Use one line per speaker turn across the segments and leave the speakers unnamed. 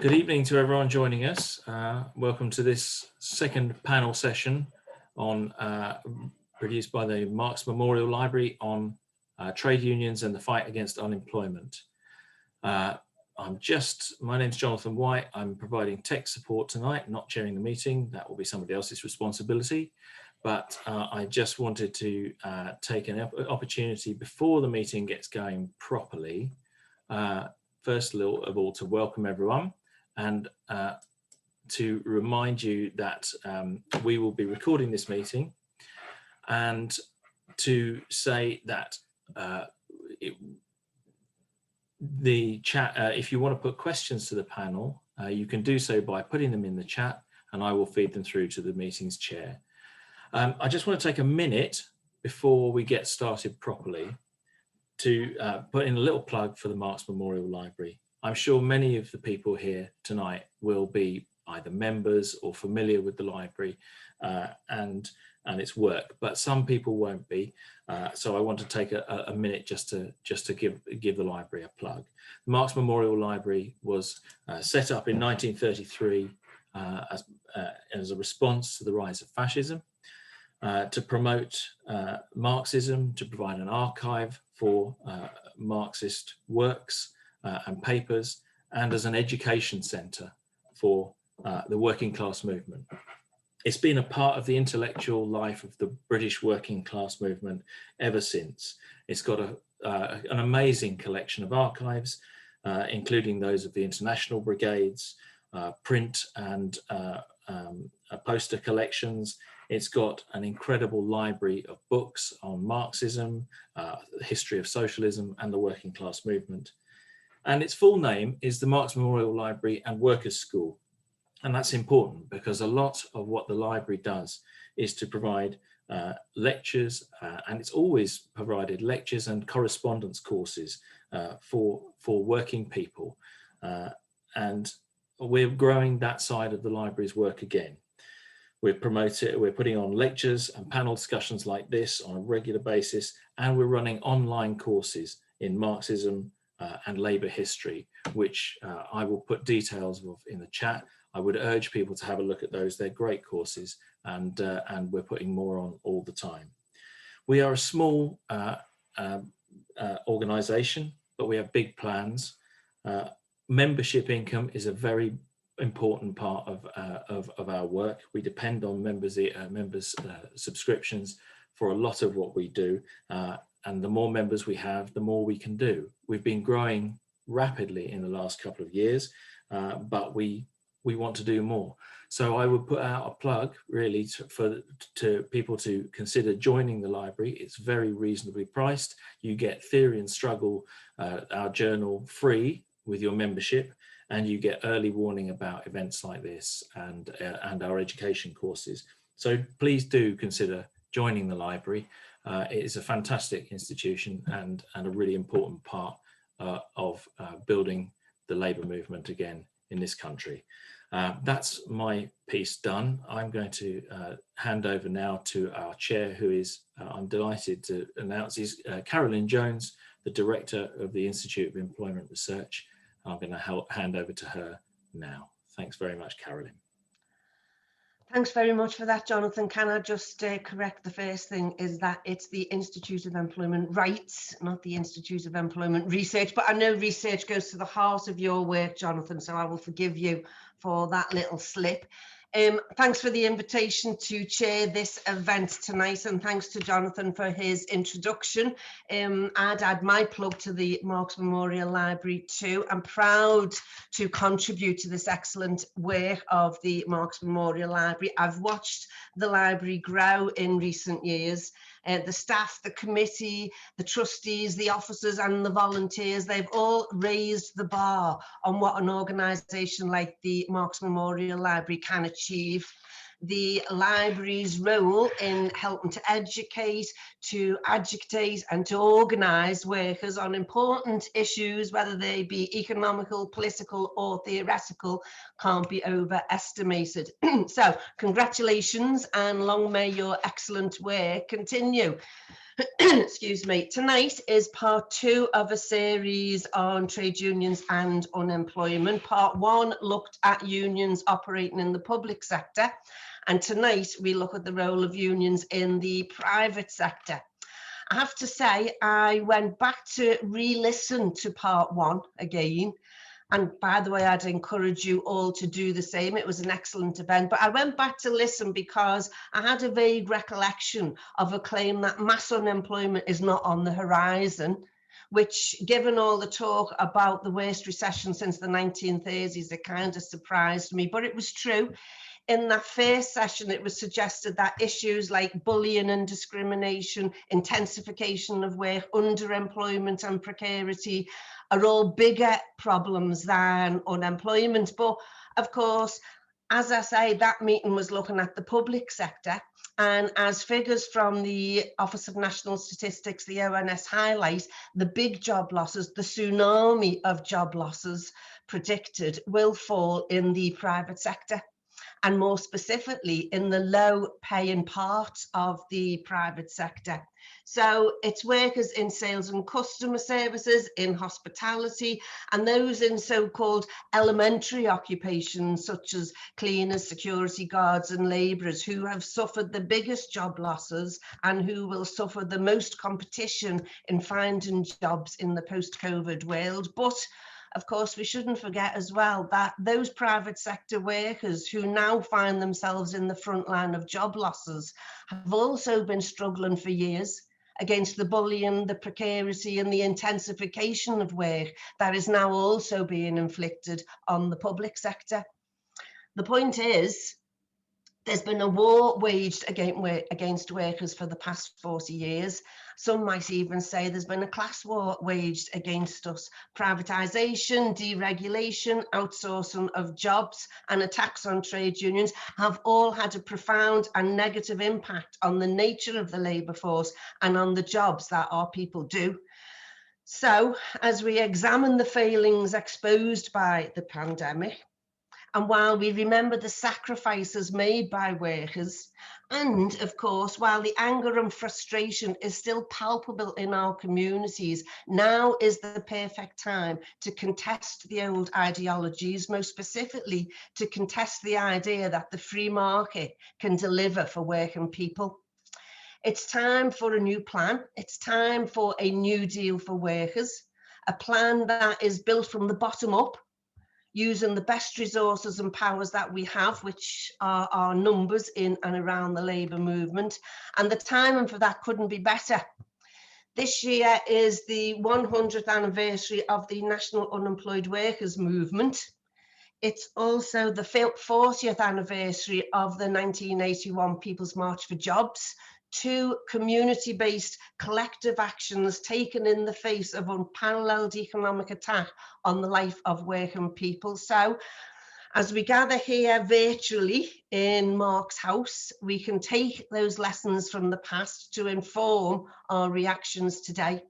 Good evening to everyone joining us. Welcome to this second panel session on produced by the Marx Memorial Library on trade unions and the fight against unemployment. My name's Jonathan White. I'm providing tech support tonight, not chairing the meeting. That will be somebody else's responsibility. But I just wanted to take an opportunity before the meeting gets going properly. First of all, to welcome everyone and to remind you that we will be recording this meeting, and to say that the chat, if you want to put questions to the panel, you can do so by putting them in the chat and I will feed them through to the meeting's chair. I just want to take a minute before we get started properly to put in a little plug for the Marx Memorial Library. I'm sure many of the people here tonight will be either members or familiar with the library and its work, but some people won't be. So I want to take a minute just to give the library a plug. The Marx Memorial Library was set up in 1933 as a response to the rise of fascism, to promote Marxism, to provide an archive for Marxist works and papers, and as an education centre for the working class movement. It's been a part of the intellectual life of the British working class movement ever since. It's got an amazing collection of archives, including those of the international brigades, print and poster collections. It's got an incredible library of books on Marxism, the history of socialism and the working class movement. And its full name is the Marx Memorial Library and Workers' School. And that's important because a lot of what the library does is to provide lectures, and it's always provided lectures and correspondence courses for working people. And we're growing that side of the library's work again. We're putting on lectures and panel discussions like this on a regular basis, and we're running online courses in Marxism and labour history, which I will put details of in the chat. I would urge people to have a look at those. They're great courses, and we're putting more on all the time. We are a small organisation, but we have big plans. Membership income is a very important part of our work. We depend on members' subscriptions for a lot of what we do, and the more members we have, the more we can do. We've been growing rapidly in the last couple of years, but we want to do more. So I would put out a plug really to people to consider joining the library. It's very reasonably priced. You get Theory and Struggle, our journal, free with your membership, and you get early warning about events like this and our education courses. So please do consider joining the library. It is a fantastic institution and a really important part of building the labour movement again in this country. That's my piece done. I'm going to hand over now to our chair, who is, I'm delighted to announce, is Carolyn Jones, the Director of the Institute of Employment Research. I'm going to hand over to her now. Thanks very much, Carolyn.
Thanks very much for that, Jonathan. Can I just correct the first thing is that it's the Institute of Employment Rights, not the Institute of Employment Research, but I know research goes to the heart of your work, Jonathan, so I will forgive you for that little slip. Thanks for the invitation to chair this event tonight, and thanks to Jonathan for his introduction. I'd add my plug to the Marx Memorial Library too. I'm proud to contribute to this excellent work of the Marx Memorial Library. I've watched the library grow in recent years. The staff, the committee, the trustees, the officers and the volunteers, they've all raised the bar on what an organisation like the Marx Memorial Library can achieve. The library's role in helping to educate, to agitate and to organise workers on important issues, whether they be economical, political or theoretical, can't be overestimated. So congratulations and long may your excellent work continue. Excuse me. Tonight is part 2 of a series on trade unions and unemployment. Part 1 looked at unions operating in the public sector, and tonight we look at the role of unions in the private sector. I have to say, I went back to re-listen to part 1 again. And by the way, I'd encourage you all to do the same. It was an excellent event, but I went back to listen because I had a vague recollection of a claim that mass unemployment is not on the horizon, which, given all the talk about the worst recession since the 1930s, it kind of surprised me, but it was true. In that first session, it was suggested that issues like bullying and discrimination, intensification of work, underemployment and precarity are all bigger problems than unemployment. But of course, as I say, that meeting was looking at the public sector. And as figures from the Office of National Statistics, the ONS, highlight, the big job losses, the tsunami of job losses predicted, will fall in the private sector, and more specifically in the low paying parts of the private sector. So it's workers in sales and customer services, in hospitality, and those in so-called elementary occupations such as cleaners, security guards and labourers, who have suffered the biggest job losses and who will suffer the most competition in finding jobs in the post-COVID world. But of course, we shouldn't forget as well that those private sector workers who now find themselves in the front line of job losses have also been struggling for years against the bullying, the precarity and the intensification of work that is now also being inflicted on the public sector. The point is, there's been a war waged against workers for the past 40 years. Some might even say there's been a class war waged against us. Privatisation, deregulation, outsourcing of jobs and attacks on trade unions have all had a profound and negative impact on the nature of the labour force and on the jobs that our people do. So, as we examine the failings exposed by the pandemic, and while we remember the sacrifices made by workers, and of course, while the anger and frustration is still palpable in our communities, now is the perfect time to contest the old ideologies, most specifically to contest the idea that the free market can deliver for working people. It's time for a new plan. It's time for a new deal for workers, a plan that is built from the bottom up, using the best resources and powers that we have, which are our numbers in and around the labour movement. And the timing for that couldn't be better. This year is the 100th anniversary of the National Unemployed Workers Movement. It's also the 40th anniversary of the 1981 People's March for Jobs, 2 community-based collective actions taken in the face of unparalleled economic attack on the life of working people. So, as we gather here virtually in Mark's house, we can take those lessons from the past to inform our reactions today.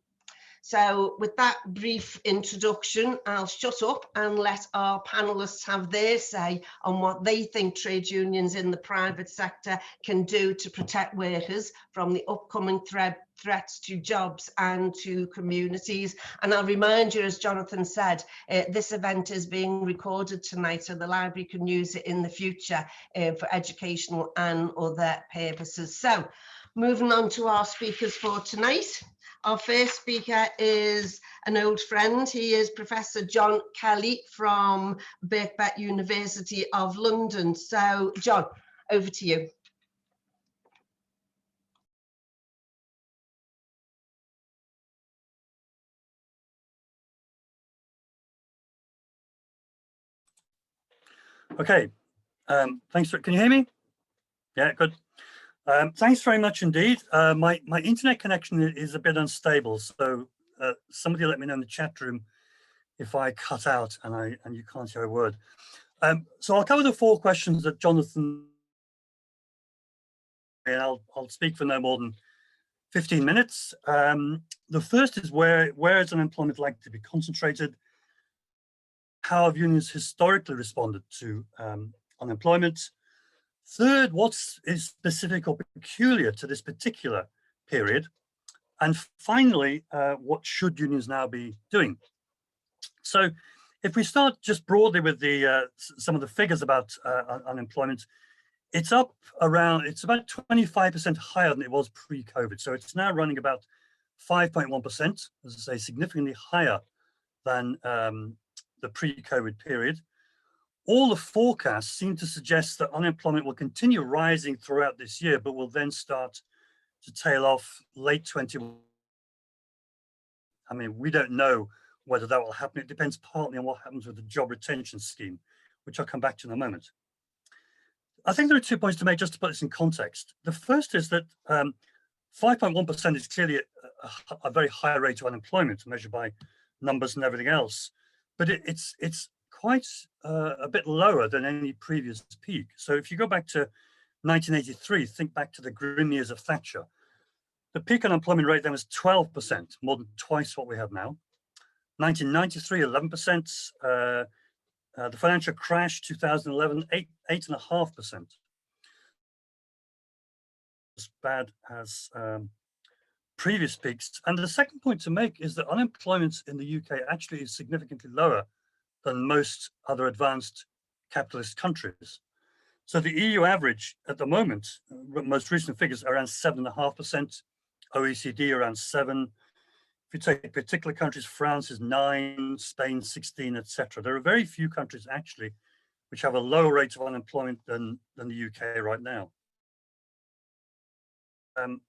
So with that brief introduction, I'll shut up and let our panelists have their say on what they think trade unions in the private sector can do to protect workers from the upcoming threats to jobs and to communities. And I'll remind you, as Jonathan said, this event is being recorded tonight, so the library can use it in the future for educational and other purposes. So moving on to our speakers for tonight. Our first speaker is an old friend. He is Professor John Khalip from Birkbeck University of London. So, John, over to you.
Okay, thanks for, can you hear me? Yeah, good. Thanks very much indeed. My internet connection is a bit unstable, so somebody let me know in the chat room if I cut out and you can't hear a word. So I'll cover the 4 questions that Jonathan, and I'll speak for no more than 15 minutes. The first is where is unemployment likely to be concentrated? How have unions historically responded to unemployment? Third, what is specific or peculiar to this particular period? And finally, what should unions now be doing? So if we start just broadly with the some of the figures about unemployment, it's up around, it's about 25% higher than it was pre-COVID. So it's now running about 5.1%, as I say, significantly higher than the pre-COVID period. All the forecasts seem to suggest that unemployment will continue rising throughout this year, but will then start to tail off late 21. I mean, we don't know whether that will happen. It depends partly on what happens with the job retention scheme, which I'll come back to in a moment. I think there are 2 points to make just to put this in context. The first is that 5.1% is clearly a very high rate of unemployment measured by numbers and everything else, but it's quite a bit lower than any previous peak. So if you go back to 1983, think back to the grim years of Thatcher, the peak unemployment rate then was 12%, more than twice what we have now. 1993, 11%. The financial crash, 2011, 8.5%. As bad as previous peaks. And the second point to make is that unemployment in the UK actually is significantly lower than most other advanced capitalist countries. So the EU average at the moment, most recent figures, are around 7.5%, OECD around 7%. If you take particular countries, France is 9%, Spain 16%, etc. There are very few countries actually which have a lower rate of unemployment than the UK right now.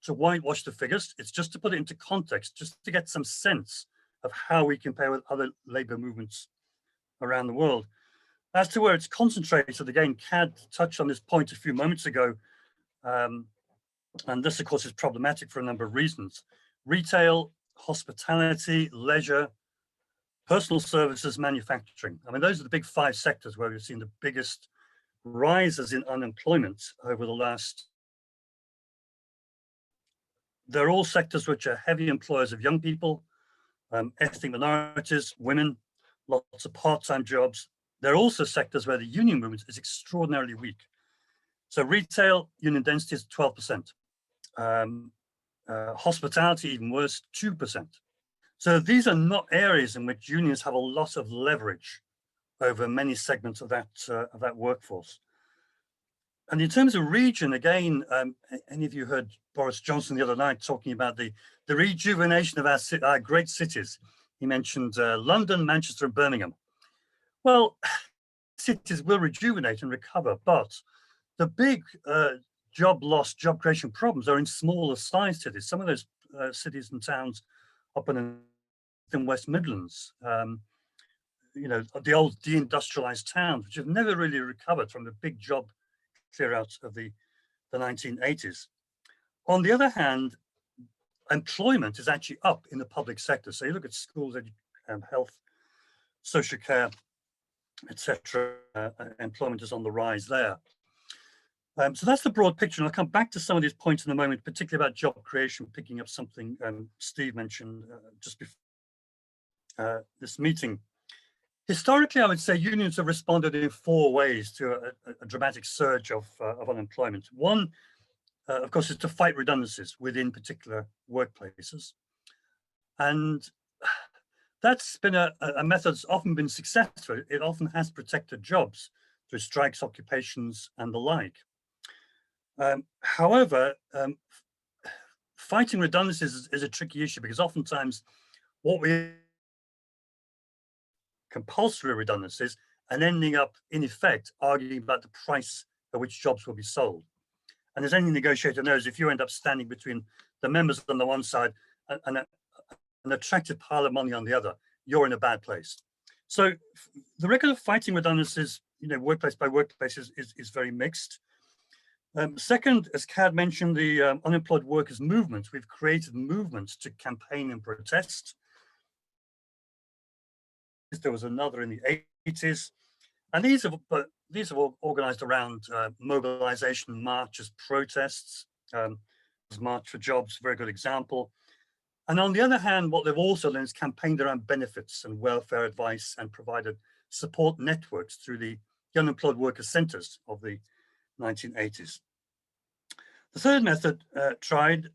To whitewash the figures, it's just to put it into context, just to get some sense of how we compare with other labour movements around the world. As to where it's concentrated, again, CAD touched on this point a few moments ago, and this, of course, is problematic for a number of reasons. Retail, hospitality, leisure, personal services, manufacturing. I mean, those are the big 5 sectors where we've seen the biggest rises in unemployment over the last. They're all sectors which are heavy employers of young people, ethnic minorities, women, lots of part-time jobs. They're also sectors where the union movement is extraordinarily weak. So retail, union density is 12%. Hospitality, even worse, 2%. So these are not areas in which unions have a lot of leverage over many segments of that workforce. And in terms of region, again, any of you heard Boris Johnson the other night talking about the rejuvenation of our great cities? He mentioned London, Manchester, and Birmingham. Well, cities will rejuvenate and recover, but the big job loss, job creation problems are in smaller sized cities. Some of those cities and towns up in the West Midlands, you know, the old deindustrialized towns, which have never really recovered from the big job clear out of the 1980s. On the other hand, employment is actually up in the public sector. So you look at schools, health, social care, etc. Employment is on the rise there. So that's the broad picture, and I'll come back to some of these points in a moment, particularly about job creation, picking up something Steve mentioned just before this meeting. Historically, I would say unions have responded in 4 ways to a dramatic surge of unemployment. One, of course, is to fight redundancies within particular workplaces. And that's been a method that's often been successful. It often has protected jobs through strikes, occupations, and the like. However, fighting redundancies is a tricky issue because oftentimes what we compulsory redundancies and ending up, in effect, arguing about the price at which jobs will be sold. And as any negotiator knows, if you end up standing between the members on the one side and an attractive pile of money on the other, you're in a bad place. So the record of fighting redundancies, you know, workplace by workplace is very mixed. Second, as Cad mentioned, the unemployed workers movement. We've created movements to campaign and protest. There was another in the 80s, and these have all organized around mobilization, marches, protests. March for Jobs, very good example. And on the other hand, what they've also done is campaigned around benefits and welfare advice and provided support networks through the unemployed workers centers of the 1980s. The third method tried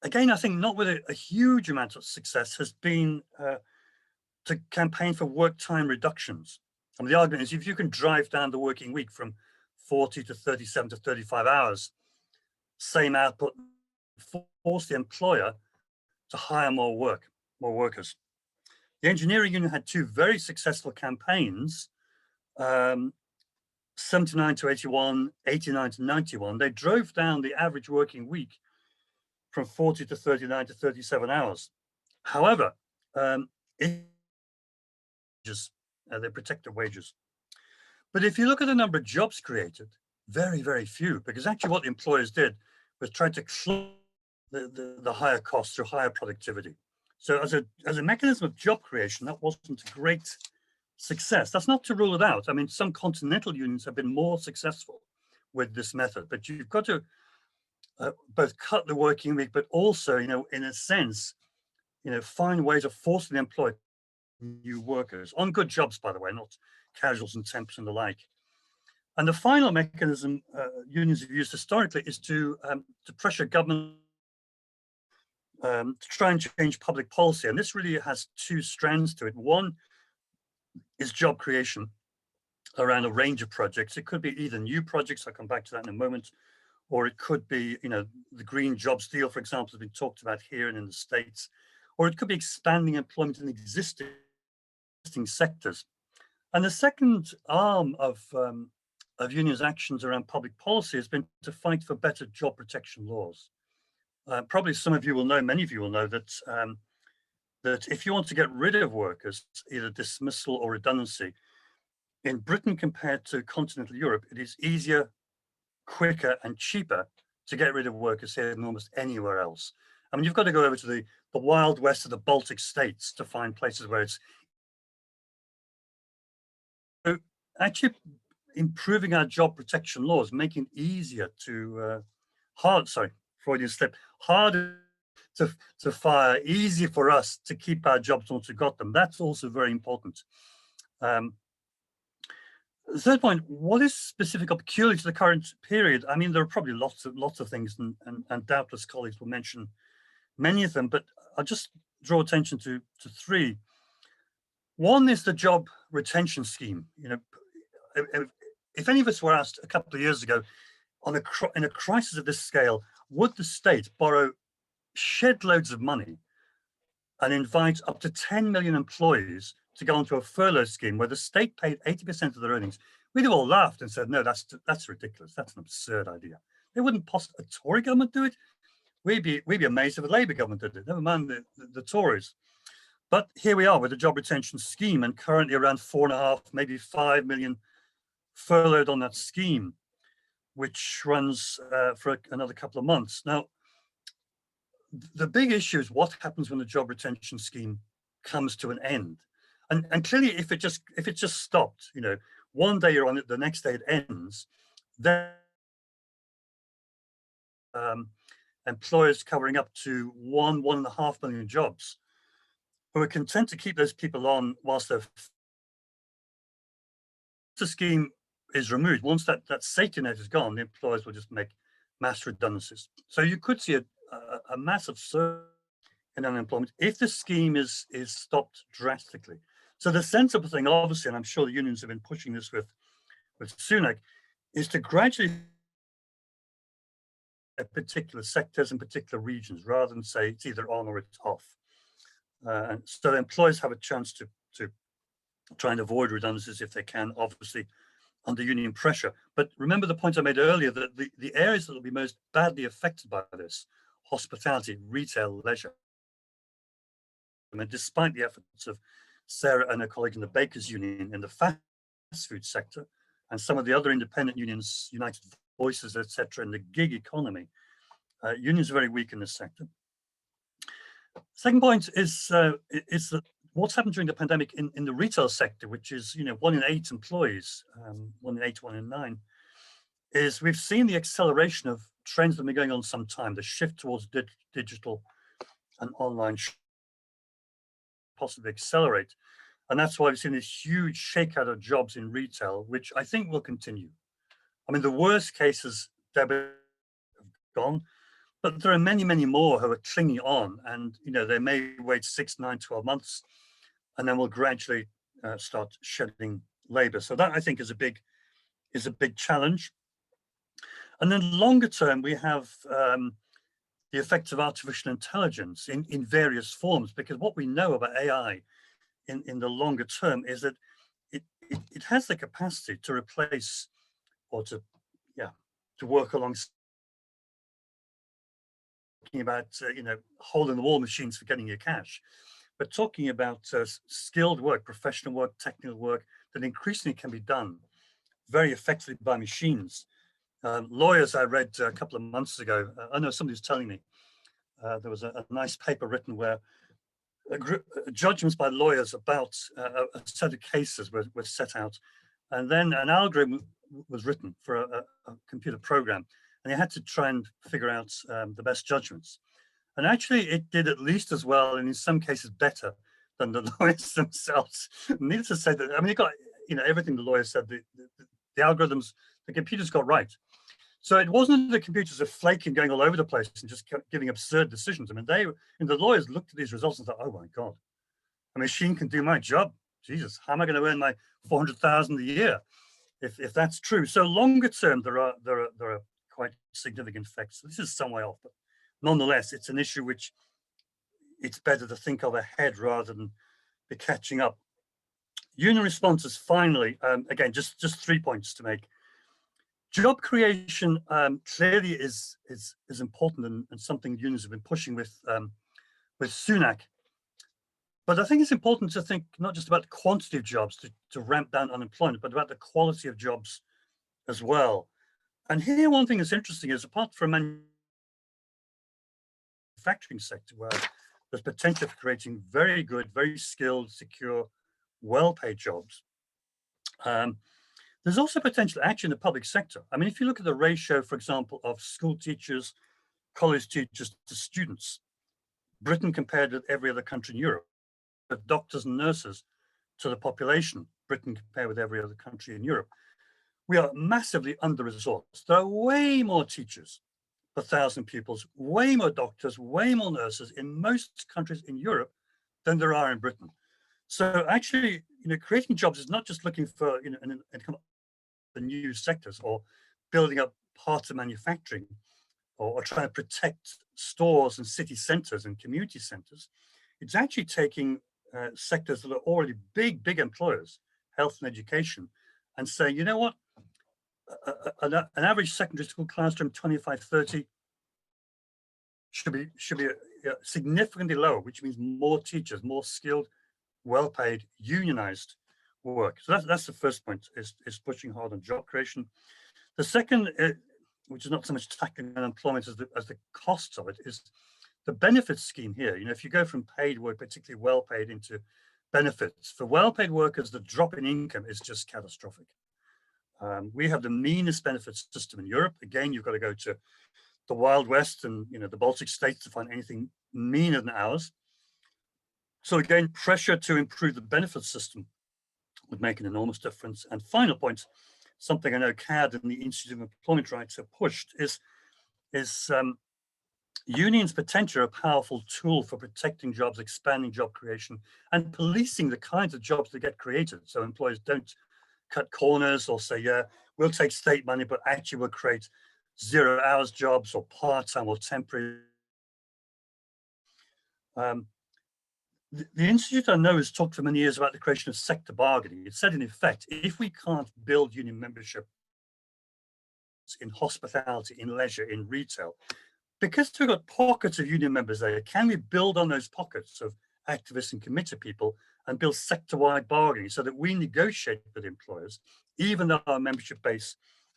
again, I think not with a huge amount of success, has been to campaign for work time reductions. And the argument is if you can drive down the working week from 40 to 37 to 35 hours, same output, force the employer to hire more workers. The engineering union had two very successful campaigns, 79 to 81, 89 to 91. They drove down the average working week from 40 to 39 to 37 hours. However, they protect their wages. But if you look at the number of jobs created, very, very few, because actually what the employers did was try to close the higher costs through higher productivity. So as a mechanism of job creation, that wasn't a great success. That's not to rule it out. I mean, some continental unions have been more successful with this method, but you've got to both cut the working week, but also, you know, in a sense, you know, find ways of forcing the employer new workers on good jobs, by the way, not casuals and temps and the like. And the final mechanism unions have used historically is to pressure government to try and change public policy. And this really has two strands to it. One is job creation around a range of projects. It could be either new projects, I'll come back to that in a moment, or it could be, you know, the green jobs deal, for example, has been talked about here and in the States, or it could be expanding employment in existing sectors. And the second arm of unions' actions around public policy has been to fight for better job protection laws. Probably some of you will know, many of you will know that that if you want to get rid of workers, either dismissal or redundancy, in Britain compared to continental Europe, it is easier, quicker and cheaper to get rid of workers here than almost anywhere else. I mean, you've got to go over to the wild west of the Baltic states to find places where it's actually improving our job protection laws, making it easier to Freudian slip, harder to fire, easier for us to keep our jobs once we've got them. That's also very important. The third point, what is specific or peculiar to the current period? I mean, there are probably lots of things, and doubtless colleagues will mention many of them, but I'll just draw attention to three. One is the job retention scheme. You know, if any of us were asked a couple of years ago, in a crisis of this scale, would the state borrow shed loads of money and invite up to 10 million employees to go onto a furlough scheme where the state paid 80% of their earnings, we'd have all laughed and said, no, that's ridiculous. That's an absurd idea. They wouldn't possibly, a Tory government do it. We'd be amazed if a Labour government did it, never mind the Tories. But here we are with the job retention scheme, and currently around 4.5, maybe 5 million furloughed on that scheme, which runs for another couple of months. Now, the big issue is what happens when the job retention scheme comes to an end. And clearly, if it just stopped, you know, one day you're on it, the next day it ends, then employers covering up to 1.5 million jobs who are content to keep those people on whilst the scheme is removed. Once that safety net is gone, the employers will just make mass redundancies. So you could see a massive surge in unemployment if the scheme is stopped drastically. So the sensible thing, obviously, and I'm sure the unions have been pushing this with Sunak, is to gradually particular sectors and particular regions, rather than say it's either on or it's off. And so the employers have a chance to try and avoid redundancies if they can, obviously under union pressure. But remember the point I made earlier, that the areas that will be most badly affected by this, hospitality, retail, leisure. I mean, despite the efforts of Sarah and her colleagues in the Bakers Union in the fast food sector, and some of the other independent unions, United Voices, etc., in the gig economy, unions are very weak in this sector. Second point is that what's happened during the pandemic in the retail sector, which is, you know, 1 in 8 employees, 1 in 8, 1 in 9, is we've seen the acceleration of trends that have been going on some time, the shift towards digital and online possibly accelerate. And that's why we've seen this huge shakeout of jobs in retail, which I think will continue. I mean, the worst cases have gone, But there are many, many more who are clinging on, and they may wait 6, 9, 12 months, and then will gradually start shedding labor. So that, I think, is a big challenge. And then longer term, we have the effects of artificial intelligence in various forms, because what we know about AI in the longer term is that it has the capacity to replace or to work alongside, talking about hole in the wall machines for getting your cash, but talking about skilled work, professional work, technical work that increasingly can be done very effectively by machines. Lawyers, I read a couple of months ago, I know somebody was telling me, there was a nice paper written where judgments by lawyers about a set of cases were set out, and then an algorithm was written for a computer program, and they had to try and figure out the best judgments. And actually it did at least as well, and in some cases better, than the lawyers themselves. Needless to say that, I mean, it got everything the lawyers said, the algorithms, the computers got right. So it wasn't the computers are flaking, going all over the place and just kept giving absurd decisions. I mean, the lawyers looked at these results and thought, oh my God, a machine can do my job. Jesus, how am I going to earn my 400,000 a year if that's true? So longer term, there are quite significant effects. This is some way off, but nonetheless, it's an issue which it's better to think of ahead rather than be catching up. Union responses, finally, again, just 3 points to make. Job creation clearly is important and something unions have been pushing with Sunak. But I think it's important to think not just about the quantity of jobs to ramp down unemployment, but about the quality of jobs as well. And here, one thing that's interesting is, apart from manufacturing sector, where there's potential for creating very good, very skilled, secure, well-paid jobs, there's also potential actually in the public sector. I mean, if you look at the ratio, for example, of school teachers, college teachers to students, Britain compared with every other country in Europe, of doctors and nurses to the population, Britain compared with every other country in Europe, we are massively under-resourced. There are way more teachers per 1,000 pupils, way more doctors, way more nurses in most countries in Europe than there are in Britain. So actually, creating jobs is not just looking for the new sectors or building up parts of manufacturing or trying to protect stores and city centers and community centers. It's actually taking sectors that are already big employers, health and education, and saying, you know what, an average secondary school classroom, 25-30, should be significantly lower, which means more teachers, more skilled, well-paid, unionized work. So that's the first point, is pushing hard on job creation. The second, which is not so much tackling unemployment as the costs of it, is the benefits scheme here. If you go from paid work, particularly well-paid, into benefits, for well-paid workers, the drop in income is just catastrophic. We have the meanest benefits system in Europe. Again, you've got to go to the Wild West and the Baltic states to find anything meaner than ours. So again, pressure to improve the benefits system would make an enormous difference. And final point, something I know CAD and the Institute of Employment Rights have pushed, is unions potentially are a powerful tool for protecting jobs, expanding job creation, and policing the kinds of jobs that get created. So employers don't cut corners or say, yeah, we'll take state money, but actually we'll create 0 hours jobs or part-time or temporary. The Institute, I know, has talked for many years about the creation of sector bargaining. It said, in effect, if we can't build union membership in hospitality, in leisure, in retail, because we've got pockets of union members there, can we build on those pockets of activists and committed people and build sector-wide bargaining so that we negotiate with employers, even though our membership base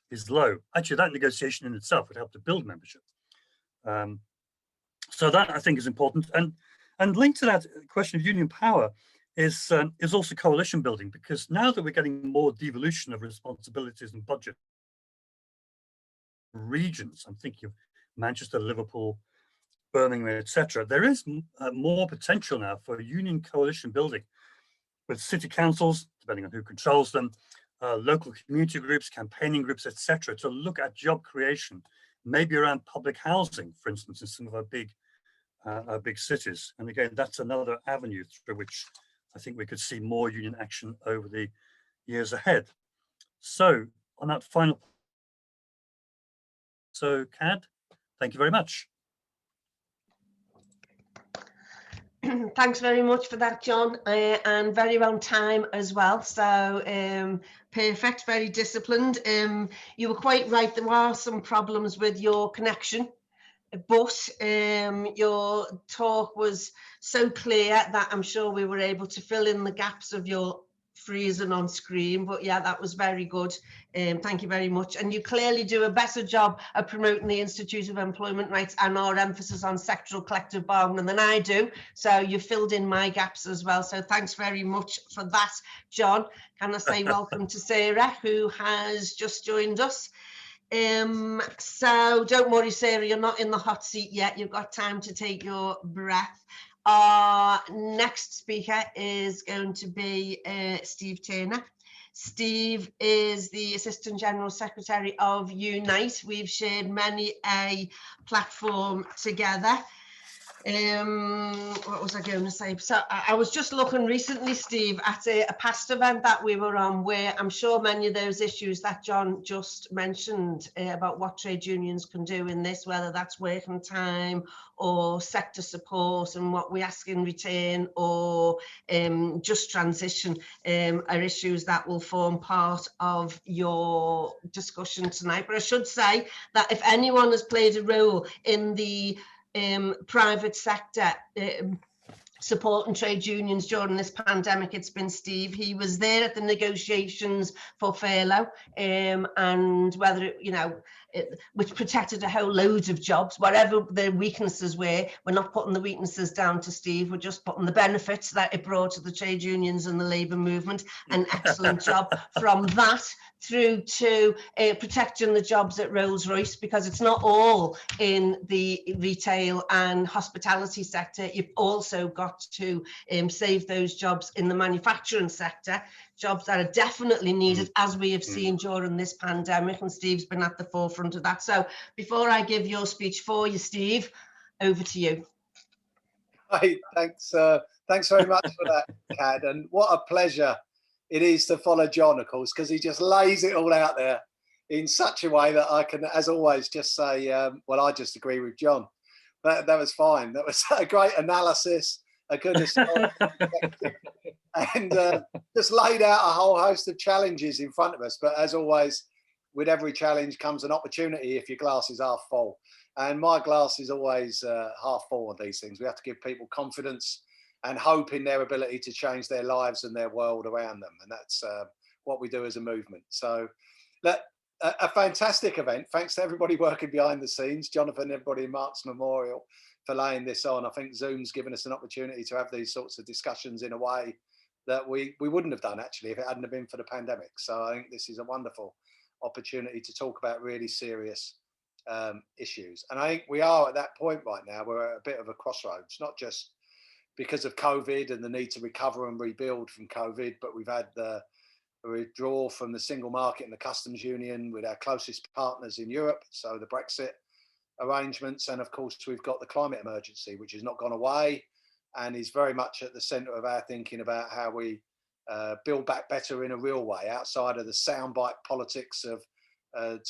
is low? Actually, that negotiation in itself would help to build membership. So that, I think, is important. And linked to that question of union power is also coalition building, because now that we're getting more devolution of responsibilities and budget regions, I'm thinking of Manchester, Liverpool, Birmingham, etc., there is more potential now for union coalition building with city councils, depending on who controls them, local community groups, campaigning groups, etc., to look at job creation maybe around public housing, for instance, in some of our big cities. And again, that's another avenue through which I think we could see more union action over the years ahead. So on that final, so Cad, thank you very much.
Thanks very much for that, John, and very on time as well. So perfect, very disciplined. You were quite right, there are some problems with your connection, but your talk was so clear that I'm sure we were able to fill in the gaps of your freezing on screen. But yeah, that was very good. Thank you very much. And you clearly do a better job of promoting the Institute of Employment Rights and our emphasis on sectoral collective bargaining than I do. So you filled in my gaps as well. So thanks very much for that, John. Can I say welcome to Sarah, who has just joined us. So don't worry, Sarah, you're not in the hot seat yet. You've got time to take your breath. Our next speaker is going to be Steve Turner. Steve is the Assistant General Secretary of Unite. We've shared many a platform together. What was I going to say? So I was just looking recently, Steve, at a past event that we were on, where I'm sure many of those issues that John just mentioned about what trade unions can do in this, whether that's working time or sector support and what we ask in return, or just transition, are issues that will form part of your discussion tonight. But I should say that if anyone has played a role in the private sector supporting trade unions during this pandemic, it's been Steve. He was there at the negotiations for furlough, and whether it, you know, which protected a whole load of jobs, whatever the weaknesses were. We're not putting the weaknesses down to Steve, we're just putting the benefits that it brought to the trade unions and the labour movement. An excellent job from that through to protecting the jobs at Rolls-Royce, because it's not all in the retail and hospitality sector. You've also got to save those jobs in the manufacturing sector, jobs that are definitely needed, as we have seen during this pandemic, and Steve's been at the forefront of that. So before I give your speech for you, Steve, over to you.
Hi, thanks very much for that, Cad, and what a pleasure it is to follow John, of course, because he just lays it all out there in such a way that I can, as always, just say, well, I just agree with John. That was fine. That was a great analysis, a good and just laid out a whole host of challenges in front of us. But as always, with every challenge comes an opportunity if your glass is half full. And my glass is always half full of these things. We have to give people confidence and hope in their ability to change their lives and their world around them. And that's what we do as a movement. So a fantastic event. Thanks to everybody working behind the scenes, Jonathan, everybody in Mark's Memorial, for laying this on. I think Zoom's given us an opportunity to have these sorts of discussions in a way that we wouldn't have done actually if it hadn't have been for the pandemic. So I think this is a wonderful opportunity to talk about really serious issues. And I think we are at that point right now. We're at a bit of a crossroads, not just because of COVID and the need to recover and rebuild from COVID, but we've had the withdrawal from the single market and the customs union with our closest partners in Europe, so the Brexit arrangements, and of course we've got the climate emergency, which has not gone away and is very much at the centre of our thinking about how we build back better in a real way, outside of the soundbite politics of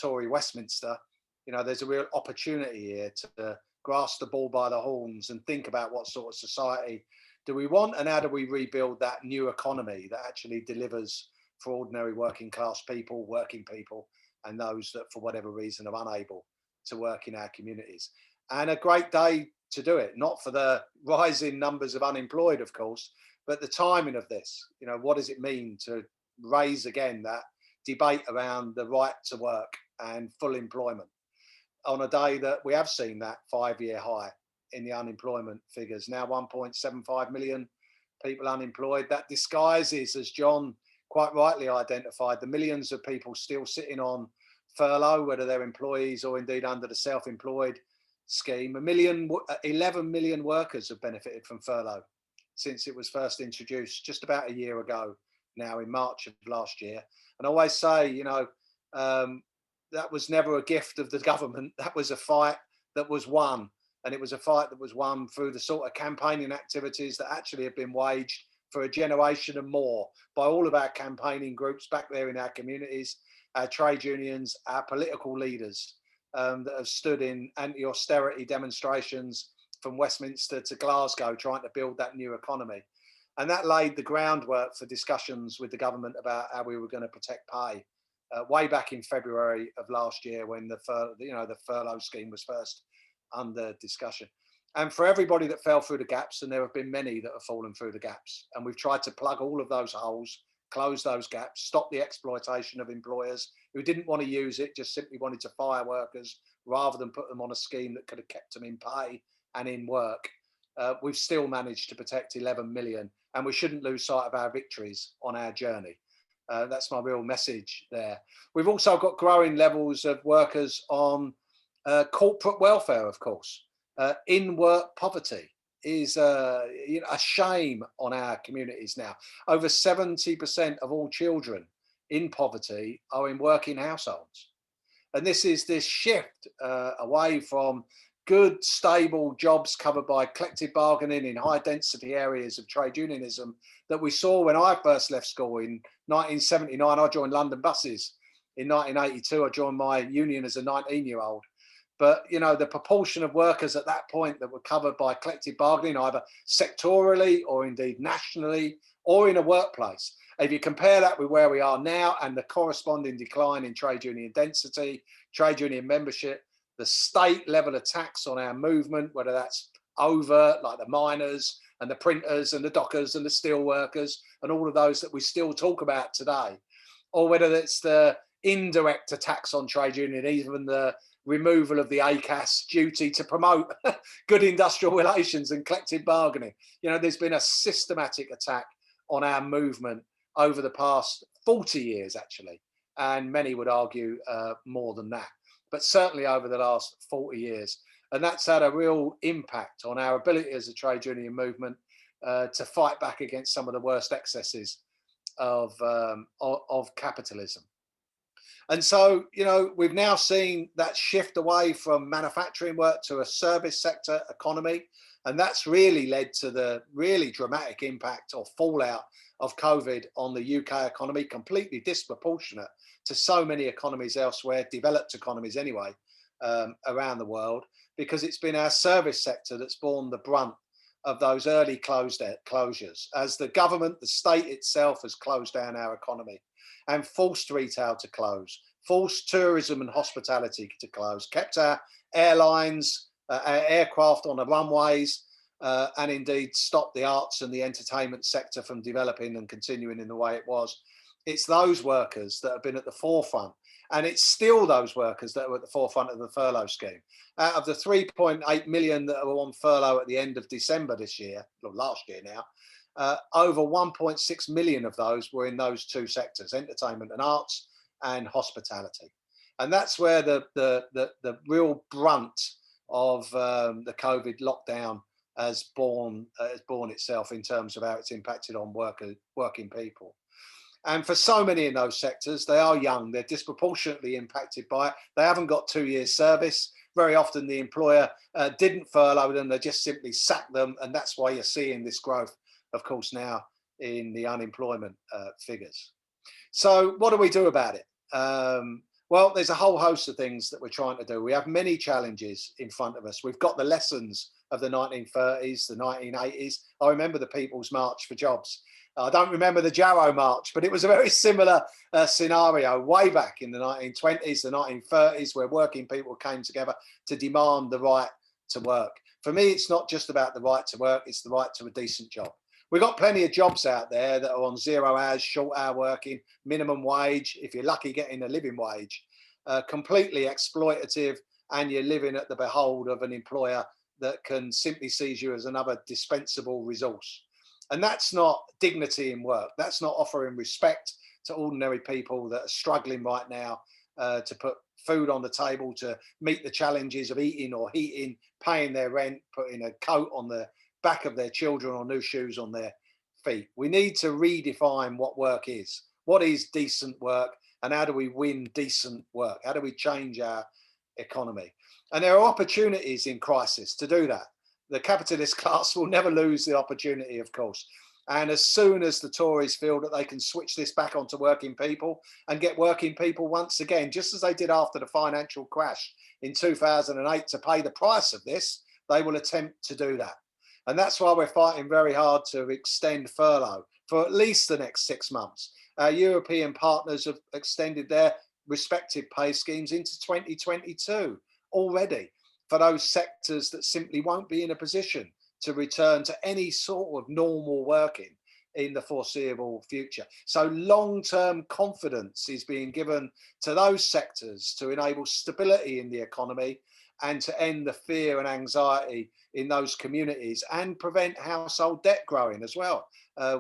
Tory Westminster. You know, there's a real opportunity here to grasp the ball by the horns and think about what sort of society do we want, and how do we rebuild that new economy that actually delivers for ordinary working class people, working people, and those that for whatever reason are unable to work in our communities. And a great day to do it, not for the rising numbers of unemployed, of course, but the timing of this. You know, what does it mean to raise again that debate around the right to work and full employment on a day that we have seen that 5-year high in the unemployment figures, now 1.75 million people unemployed. That disguises, as John quite rightly identified, the millions of people still sitting on furlough, whether they're employees or indeed under the self-employed scheme. 11 million workers have benefited from furlough since it was first introduced just about a year ago now, in March of last year. And I always say, you know, that was never a gift of the government. That was a fight that was won. And it was a fight that was won through the sort of campaigning activities that actually have been waged for a generation and more by all of our campaigning groups back there in our communities, our trade unions, our political leaders that have stood in anti-austerity demonstrations from Westminster to Glasgow, trying to build that new economy. And that laid the groundwork for discussions with the government about how we were going to protect pay way back in February of last year, when the furlough scheme was first under discussion. And for everybody that fell through the gaps, and there have been many that have fallen through the gaps, and we've tried to plug all of those holes, close those gaps, stop the exploitation of employers who didn't want to use it, just simply wanted to fire workers rather than put them on a scheme that could have kept them in pay and in work. We've still managed to protect 11 million, and we shouldn't lose sight of our victories on our journey. That's my real message there. We've also got growing levels of workers on corporate welfare, of course. In-work poverty is a shame on our communities now. Over 70% of all children in poverty are in working households. And this is this shift away from good, stable jobs covered by collective bargaining in high density areas of trade unionism that we saw when I first left school in 1979. I joined London Buses. In 1982, I joined my union as a 19-year-old. But, you know, the proportion of workers at that point that were covered by collective bargaining, either sectorally or indeed nationally or in a workplace, if you compare that with where we are now and the corresponding decline in trade union density, trade union membership, the state level attacks on our movement, whether that's overt, like the miners and the printers and the dockers and the steel workers and all of those that we still talk about today, or whether it's the indirect attacks on trade union, even the removal of the ACAS duty to promote good industrial relations and collective bargaining. You know, there's been a systematic attack on our movement over the past 40 years, actually, and many would argue more than that, but certainly over the last 40 years. And that's had a real impact on our ability as a trade union movement to fight back against some of the worst excesses of capitalism. And so, you know, we've now seen that shift away from manufacturing work to a service sector economy. And that's really led to the really dramatic impact or fallout of COVID on the UK economy, completely disproportionate to so many economies elsewhere, developed economies anyway, around the world, because it's been our service sector that's borne the brunt of those early closures, as the government, the state itself has closed down our economy and forced retail to close, forced tourism and hospitality to close, kept our airlines, our aircraft on the runways, and indeed stopped the arts and the entertainment sector from developing and continuing in the way it was. It's those workers that have been at the forefront, and it's still those workers that are at the forefront of the furlough scheme. Out of the 3.8 million that were on furlough at the end of December this year, or last year now, over 1.6 million of those were in those two sectors, entertainment and arts and hospitality. And that's where the real brunt of the COVID lockdown has borne itself in terms of how it's impacted on working people. And for so many in those sectors, they are young, they're disproportionately impacted by it. They haven't got 2 years service. Very often the employer didn't furlough them, they just simply sacked them. And that's why you're seeing this growth, of course, now in the unemployment figures. So what do we do about it? Well, there's a whole host of things that we're trying to do. We have many challenges in front of us. We've got the lessons of the 1930s, the 1980s. I remember the People's March for Jobs. I don't remember the Jarrow March, but it was a very similar scenario way back in the 1920s, the 1930s, where working people came together to demand the right to work. For me, it's not just about the right to work, it's the right to a decent job. We've got plenty of jobs out there that are on 0 hours, short hour working, minimum wage, if you're lucky getting a living wage, completely exploitative, and you're living at the behold of an employer that can simply seize you as another dispensable resource. And that's not dignity in work. That's not offering respect to ordinary people that are struggling right now to put food on the table, to meet the challenges of eating or heating, paying their rent, putting a coat on the back of their children or new shoes on their feet. We need to redefine what work is. What is decent work? and how do we win decent work? How do we change our economy? And there are opportunities in crisis to do that. The capitalist class will never lose the opportunity, of course. And as soon as the Tories feel that they can switch this back onto working people and get working people once again, just as they did after the financial crash in 2008, to pay the price of this, they will attempt to do that. And that's why we're fighting very hard to extend furlough for at least the next 6 months. Our European partners have extended their respective pay schemes into 2022 already for those sectors that simply won't be in a position to return to any sort of normal working in the foreseeable future. So long-term confidence is being given to those sectors to enable stability in the economy and to end the fear and anxiety in those communities and prevent household debt growing as well,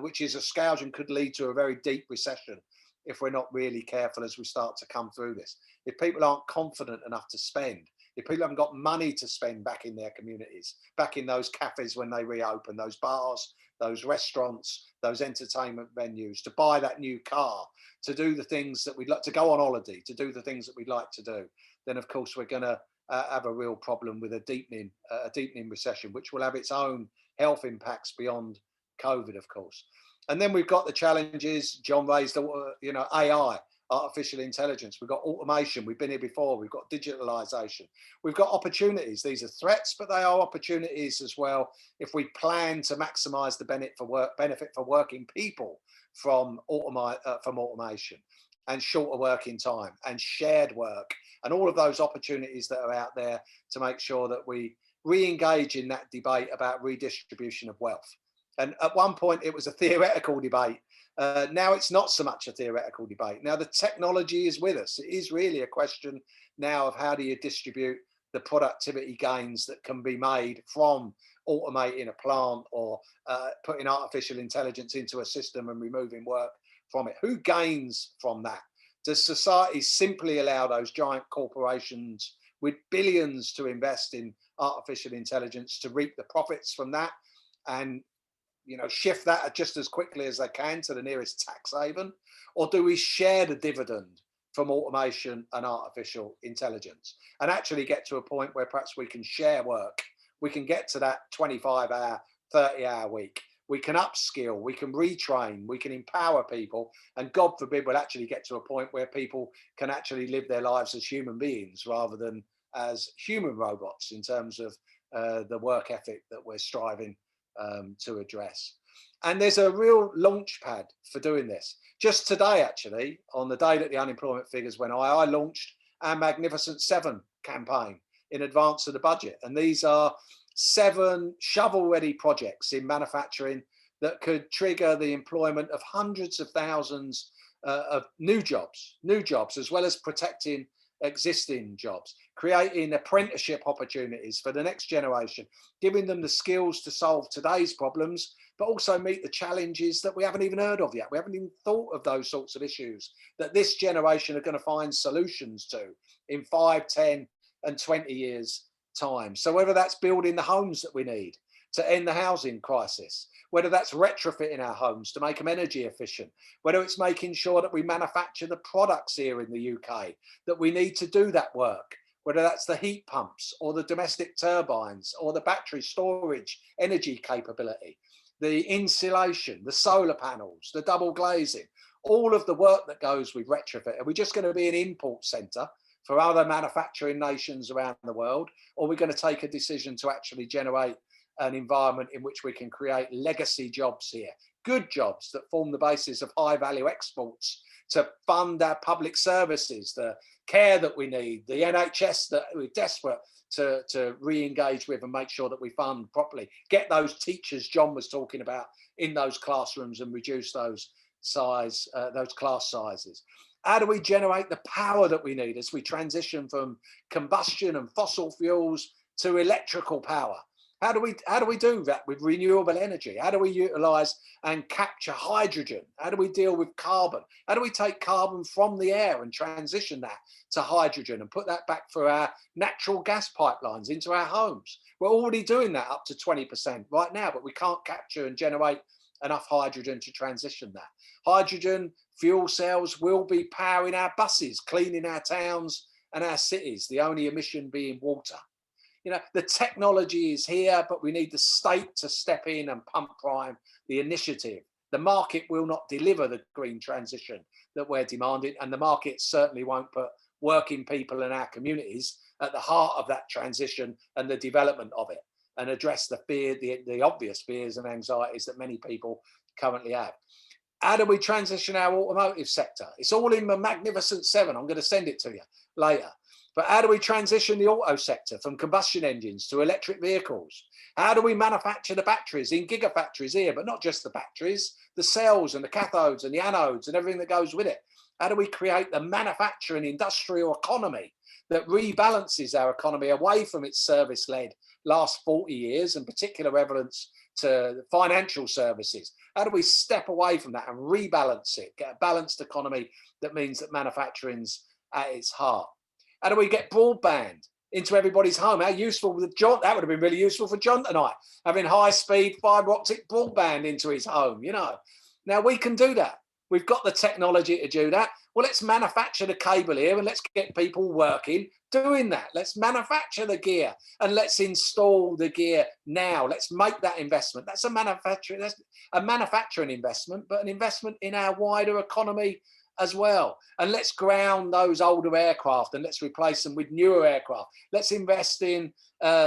which is a scourge and could lead to a very deep recession if we're not really careful as we start to come through this. If people aren't confident enough to spend, if people haven't got money to spend back in their communities, back in those cafes when they reopen, those bars, those restaurants, those entertainment venues, to buy that new car, to do the things that we'd like, to go on holiday, to do the things that we'd like to do, then of course we're going to have a real problem with a deepening recession, which will have its own health impacts beyond COVID, of course. And then we've got the challenges. John raised, AI, artificial intelligence. We've got automation. We've been here before. We've got digitalization. We've got opportunities. These are threats, but they are opportunities as well if we plan to maximize the benefit for working people from automation and shorter working time and shared work and all of those opportunities that are out there to make sure that we re-engage in that debate about redistribution of wealth. And at one point it was a theoretical debate. Now it's not so much a theoretical debate. Now the technology is with us. It is really a question now of how do you distribute the productivity gains that can be made from automating a plant or putting artificial intelligence into a system and removing work from it. Who gains from that? Does society simply allow those giant corporations with billions to invest in artificial intelligence to reap the profits from that and shift that just as quickly as they can to the nearest tax haven? Or do we share the dividend from automation and artificial intelligence and actually get to a point where perhaps we can share work? We can get to that 25-hour, 30-hour week. We can upskill, we can retrain, we can empower people, and God forbid we'll actually get to a point where people can actually live their lives as human beings rather than as human robots in terms of the work ethic that we're striving to address. And there's a real launch pad for doing this. Just today, actually, on the day that the unemployment figures went high, I launched our Magnificent Seven campaign in advance of the budget. And these are 7 shovel-ready projects in manufacturing that could trigger the employment of hundreds of thousands of new jobs, as well as protecting existing jobs, creating apprenticeship opportunities for the next generation, giving them the skills to solve today's problems, but also meet the challenges that we haven't even heard of yet. We haven't even thought of those sorts of issues that this generation are going to find solutions to in 5, 10 and 20 years time. So whether that's building the homes that we need to end the housing crisis, whether that's retrofitting our homes to make them energy efficient, whether it's making sure that we manufacture the products here in the UK that we need to do that work, whether that's the heat pumps or the domestic turbines or the battery storage energy capability, the insulation, the solar panels, the double glazing, all of the work that goes with retrofit. Are we just going to be an import centre for other manufacturing nations around the world, or are we going to take a decision to actually generate an environment in which we can create legacy jobs here, good jobs that form the basis of high value exports to fund our public services, the care that we need, the NHS that we're desperate to re-engage with and make sure that we fund properly, get those teachers John was talking about in those classrooms and reduce those class sizes. How do we generate the power that we need as we transition from combustion and fossil fuels to electrical power? How do we do that with renewable energy? How do we utilize and capture hydrogen? How do we deal with carbon? How do we take carbon from the air and transition that to hydrogen and put that back for our natural gas pipelines into our homes? We're already doing that up to 20% right now, but we can't capture and generate enough hydrogen to transition that. Hydrogen fuel cells will be powering our buses, cleaning our towns and our cities, the only emission being water. You know, the technology is here, but we need the state to step in and pump prime the initiative. The market will not deliver the green transition that we're demanding, and the market certainly won't put working people in our communities at the heart of that transition and the development of it, and address the fear, the obvious fears and anxieties that many people currently have. How do we transition our automotive sector? It's all in the Magnificent Seven. I'm going to send it to you later. But how do we transition the auto sector from combustion engines to electric vehicles? How do we manufacture the batteries in gigafactories here, but not just the batteries, the cells and the cathodes and the anodes and everything that goes with it? How do we create the manufacturing industrial economy that rebalances our economy away from its service-led last 40 years and particular relevance to financial services? How do we step away from that and rebalance it, get a balanced economy that means that manufacturing's at its heart? How do we get broadband into everybody's home? How useful with John? That would have been really useful for John tonight, having high-speed fibre optic broadband into his home, you know. Now we can do that. We've got the technology to do that. Well, let's manufacture the cable here and let's get people working doing that. Let's manufacture the gear and let's install the gear now. Let's make that investment. That's a manufacturing investment, but an investment in our wider economy as well. And let's ground those older aircraft and let's replace them with newer aircraft. Let's invest in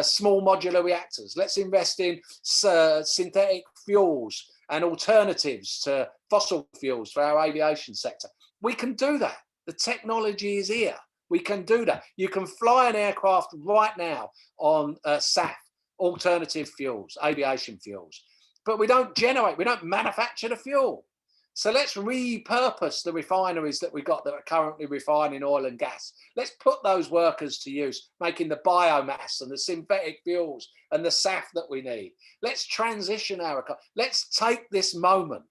small modular reactors. Let's invest in synthetic fuels and alternatives to fossil fuels for our aviation sector. We can do that. The technology is here. We can do that. You can fly an aircraft right now on SAF, alternative fuels, aviation fuels. But we don't manufacture the fuel. So let's repurpose the refineries that we've got that are currently refining oil and gas. Let's put those workers to use, making the biomass and the synthetic fuels and the SAF that we need. Let's transition our economy. Let's take this moment.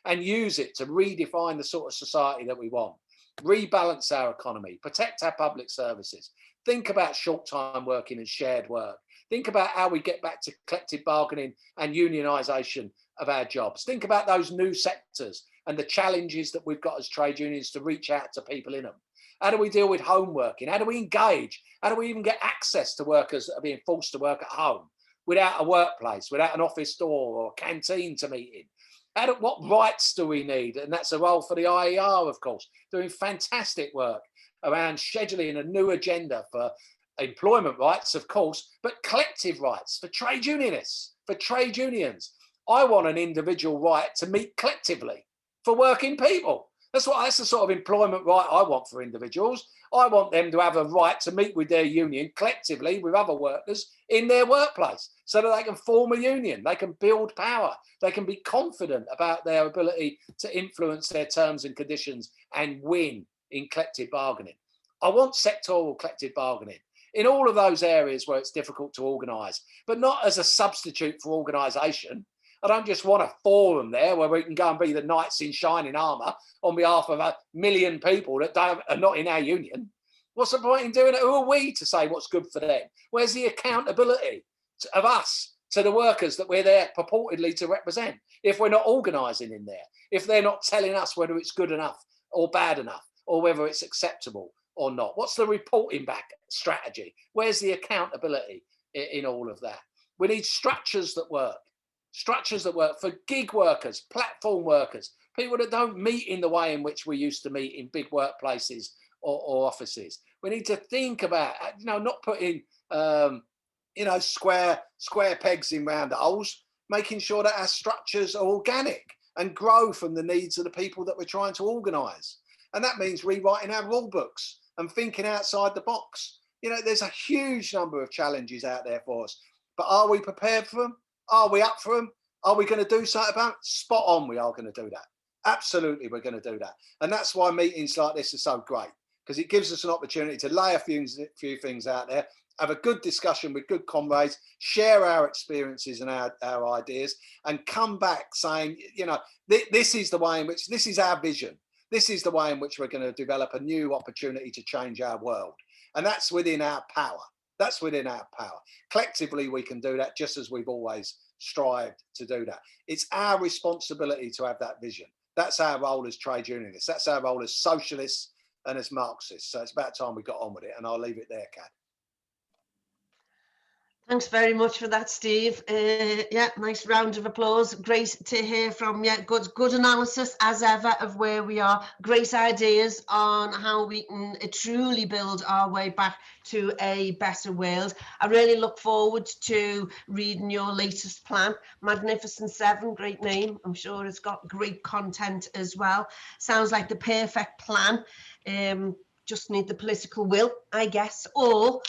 And use it to redefine the sort of society that we want. Rebalance our economy, protect our public services. Think about short-time working and shared work. Think about how we get back to collective bargaining and unionisation of our jobs. Think about those new sectors and the challenges that we've got as trade unions to reach out to people in them. How do we deal with home working? How do we engage? How do we even get access to workers that are being forced to work at home without a workplace, without an office door or a canteen to meet in? What rights do we need? And that's a role for the IER, of course, doing fantastic work around scheduling a new agenda for employment rights, of course, but collective rights for trade unionists, for trade unions. I want an individual right to meet collectively for working people. That's the sort of employment right I want for individuals. I want them to have a right to meet with their union collectively with other workers in their workplace so that they can form a union, they can build power, they can be confident about their ability to influence their terms and conditions and win in collective bargaining. I want sectoral collective bargaining in all of those areas where it's difficult to organise, but not as a substitute for organisation. I don't just want a forum there where we can go and be the knights in shining armour on behalf of 1 million people that are not in our union. What's the point in doing it? Who are we to say what's good for them? Where's the accountability of us to the workers that we're there purportedly to represent if we're not organising in there, if they're not telling us whether it's good enough or bad enough or whether it's acceptable or not? What's the reporting back strategy? Where's the accountability in all of that? We need structures that work. Structures that work for gig workers, platform workers, people that don't meet in the way in which we used to meet in big workplaces or offices. We need to think about, not putting, square pegs in round holes, making sure that our structures are organic and grow from the needs of the people that we're trying to organise. And that means rewriting our rule books and thinking outside the box. There's a huge number of challenges out there for us, but are we prepared for them? Are we up for them? Are we going to do something about it? Spot on, we are going to do that. Absolutely, we're going to do that. And that's why meetings like this are so great, because it gives us an opportunity to lay a few things out there, have a good discussion with good comrades, share our experiences and our ideas, and come back saying, this is the way in which, this is our vision. This is the way in which we're going to develop a new opportunity to change our world. And that's within our power. That's within our power. Collectively, we can do that, just as we've always strived to do that. It's our responsibility to have that vision. That's our role as trade unionists. That's our role as socialists and as Marxists. So it's about time we got on with it, and I'll leave it there, Kat.
Thanks very much for that, Steve. Yeah, nice round of applause. Great to hear from you. Good analysis as ever of where we are. Great ideas on how we can truly build our way back to a better world. I really look forward to reading your latest plan. Magnificent Seven, great name. I'm sure it's got great content as well. Sounds like the perfect plan. Just need the political will, I guess, or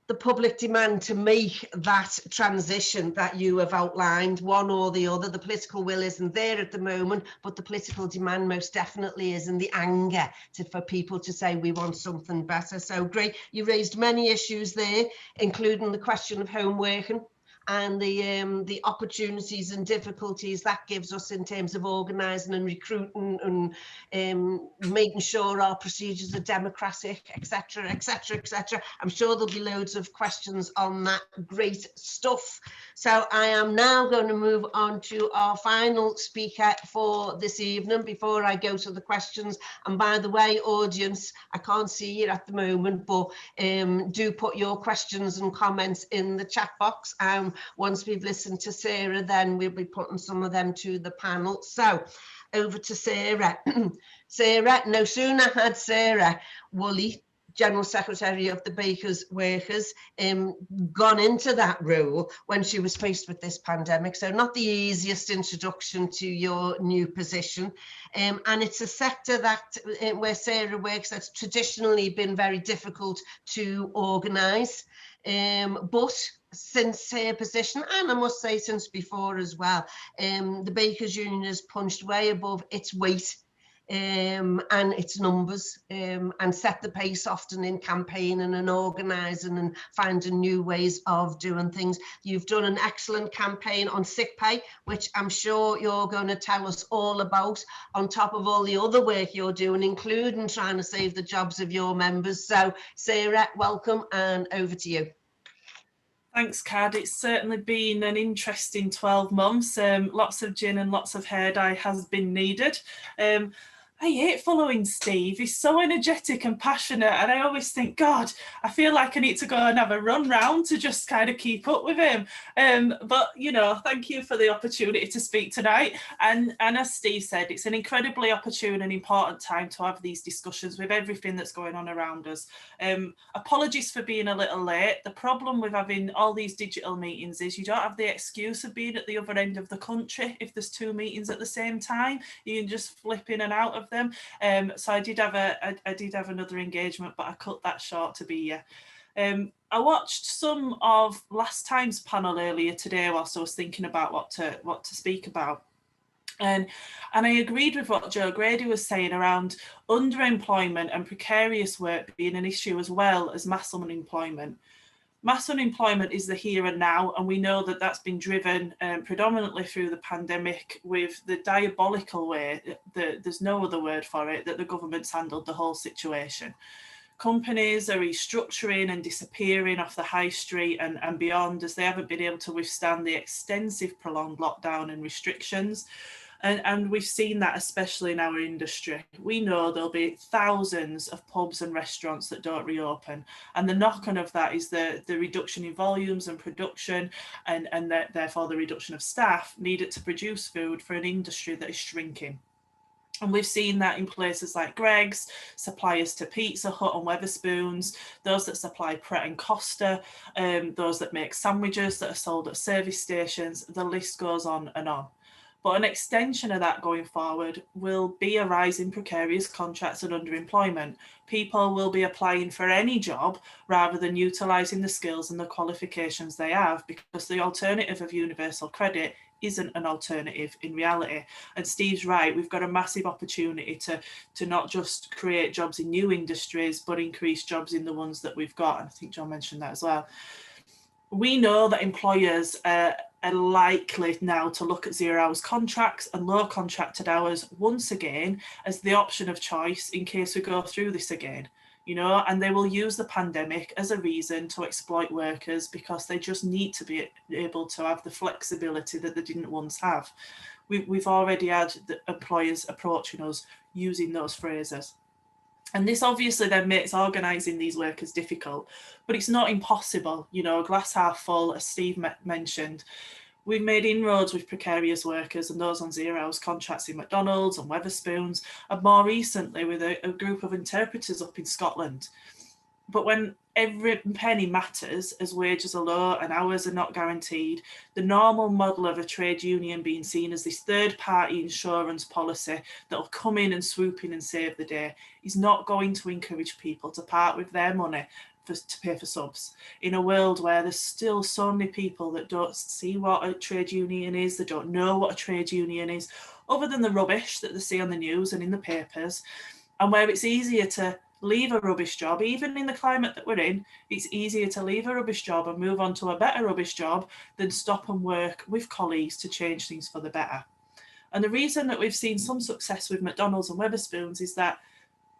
the public demand to make that transition that you have outlined, one or the other. The political will isn't there at the moment, but the political demand most definitely is, and the anger for people to say we want something better. So great. You raised many issues there, including the question of home working and the opportunities and difficulties that gives us in terms of organising and recruiting and making sure our procedures are democratic, etc., etc., etc. I'm sure there'll be loads of questions on that. Great stuff. So I am now going to move on to our final speaker for this evening before I go to the questions. And by the way, audience, I can't see you at the moment, but do put your questions and comments in the chat box. Once we've listened to Sarah, then we'll be putting some of them to the panel. So over to Sarah. Sarah, no sooner had Sarah Woolley, General Secretary of the Bakers Workers, gone into that role when she was faced with this pandemic. So not the easiest introduction to your new position. And it's a sector that where Sarah works that's traditionally been very difficult to organise. But since her position, and I must say since before as well, the Bakers Union has punched way above its weight and its numbers, and set the pace often in campaigning and organising and finding new ways of doing things. You've done an excellent campaign on sick pay, which I'm sure you're going to tell us all about, on top of all the other work you're doing, including trying to save the jobs of your members. So Sarah, welcome, and over to you.
Thanks, Cad. It's certainly been an interesting 12 months. Lots of gin and lots of hair dye has been needed. I hate following Steve. He's so energetic and passionate, and I always think, God, I feel like I need to go and have a run round to just kind of keep up with him. But, you know, thank you for the opportunity to speak tonight. And as Steve said, it's an incredibly opportune and important time to have these discussions with everything that's going on around us. Apologies for being a little late. The problem with having all these digital meetings is you don't have the excuse of being at the other end of the country. If there's two meetings at the same time, you can just flip in and out of them. So I did have another engagement, but I cut that short to be here. I watched some of last time's panel earlier today whilst I was thinking about what to speak about. And I agreed with what Joe Grady was saying around underemployment and precarious work being an issue, as well as mass unemployment. Mass unemployment is the here and now, and we know that that's been driven predominantly through the pandemic with the diabolical way, there's no other word for it, that the government's handled the whole situation. Companies are restructuring and disappearing off the high street and beyond, as they haven't been able to withstand the extensive prolonged lockdown and restrictions. And we've seen that especially in our industry. We know there'll be thousands of pubs and restaurants that don't reopen. And the knock-on of that is the reduction in volumes and production, and therefore the reduction of staff needed to produce food for an industry that is shrinking. And we've seen that in places like Greggs, suppliers to Pizza Hut and Wetherspoons, those that supply Pret and Costa, those that make sandwiches that are sold at service stations, the list goes on and on. But an extension of that going forward will be a rise in precarious contracts and underemployment. People will be applying for any job rather than utilising the skills and the qualifications they have, because the alternative of universal credit isn't an alternative in reality. And Steve's right, we've got a massive opportunity to not just create jobs in new industries, but increase jobs in the ones that we've got. And I think John mentioned that as well. We know that employers are likely now to look at 0 hours contracts and low contracted hours once again as the option of choice in case we go through this again. and they will use the pandemic as a reason to exploit workers because they just need to be able to have the flexibility that they didn't once have. We've already had the employers approaching us using those phrases. And this obviously then makes organising these workers difficult, but it's not impossible. Glass half full, as Steve mentioned. We've made inroads with precarious workers and those on 0 hours contracts in McDonald's and Wetherspoons, and more recently with a group of interpreters up in Scotland. But when every penny matters, as wages are low and hours are not guaranteed, the normal model of a trade union being seen as this third-party insurance policy that will come in and swoop in and save the day is not going to encourage people to part with their money to pay for subs, in a world where there's still so many people that don't see what a trade union is, they don't know what a trade union is, other than the rubbish that they see on the news and in the papers, and where it's easier to leave a rubbish job. Even in the climate that we're in, it's easier to leave a rubbish job and move on to a better rubbish job than stop and work with colleagues to change things for the better. And the reason that we've seen some success with McDonald's and Wetherspoons is that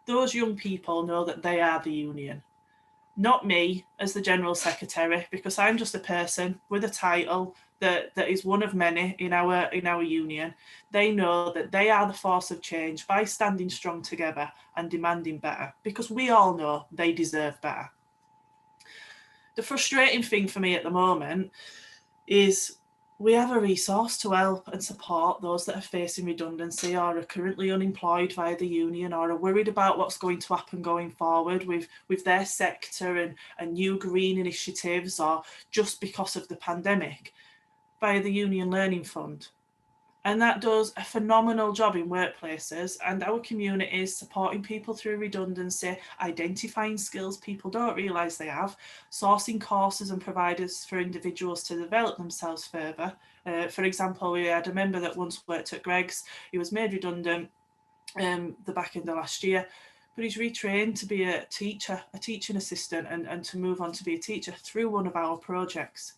those young people know that they are the union. Not me as the General Secretary, because I'm just a person with a title that is one of many in our union. They know that they are the force of change by standing strong together and demanding better, because we all know they deserve better. The frustrating thing for me at the moment is we have a resource to help and support those that are facing redundancy or are currently unemployed via the union or are worried about what's going to happen going forward with their sector and new green initiatives, or just because of the pandemic, via the Union Learning Fund. And that does a phenomenal job in workplaces and our communities, supporting people through redundancy, identifying skills people don't realise they have, sourcing courses and providers for individuals to develop themselves further. For example, we had a member that once worked at Greggs. He was made redundant the back end of last year, but he's retrained to be a teacher, a teaching assistant, and to move on to be a teacher through one of our projects.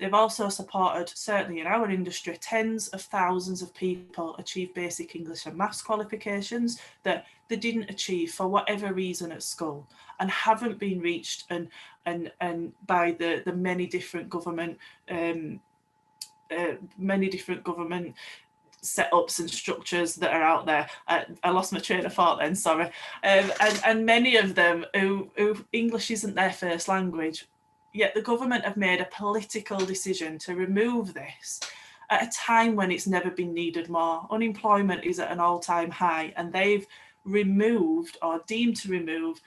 They've also supported, certainly in our industry, tens of thousands of people achieve basic English and maths qualifications that they didn't achieve for whatever reason at school and haven't been reached and by the many different government setups and structures that are out there. I lost my train of thought then, sorry. And many of them who English isn't their first language. Yet the government have made a political decision to remove this at a time when it's never been needed more. Unemployment is at an all-time high, and they've removed or deemed to remove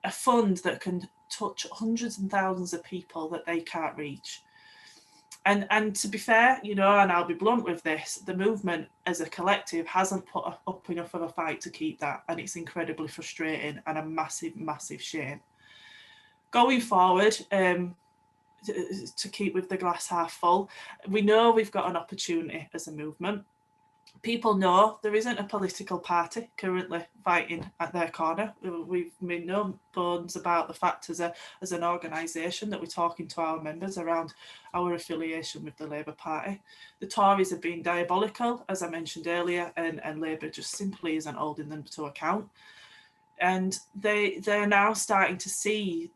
a fund that can touch hundreds and thousands of people that they can't reach. And to be fair, and I'll be blunt with this, the movement as a collective hasn't put up enough of a fight to keep that, and it's incredibly frustrating and a massive, massive shame. Going forward, to keep with the glass half full, we know we've got an opportunity as a movement. People know there isn't a political party currently fighting at their corner. We've made no bones about the fact as an organisation that we're talking to our members around our affiliation with the Labour Party. The Tories have been diabolical, as I mentioned earlier, and Labour just simply isn't holding them to account. And they're now starting to see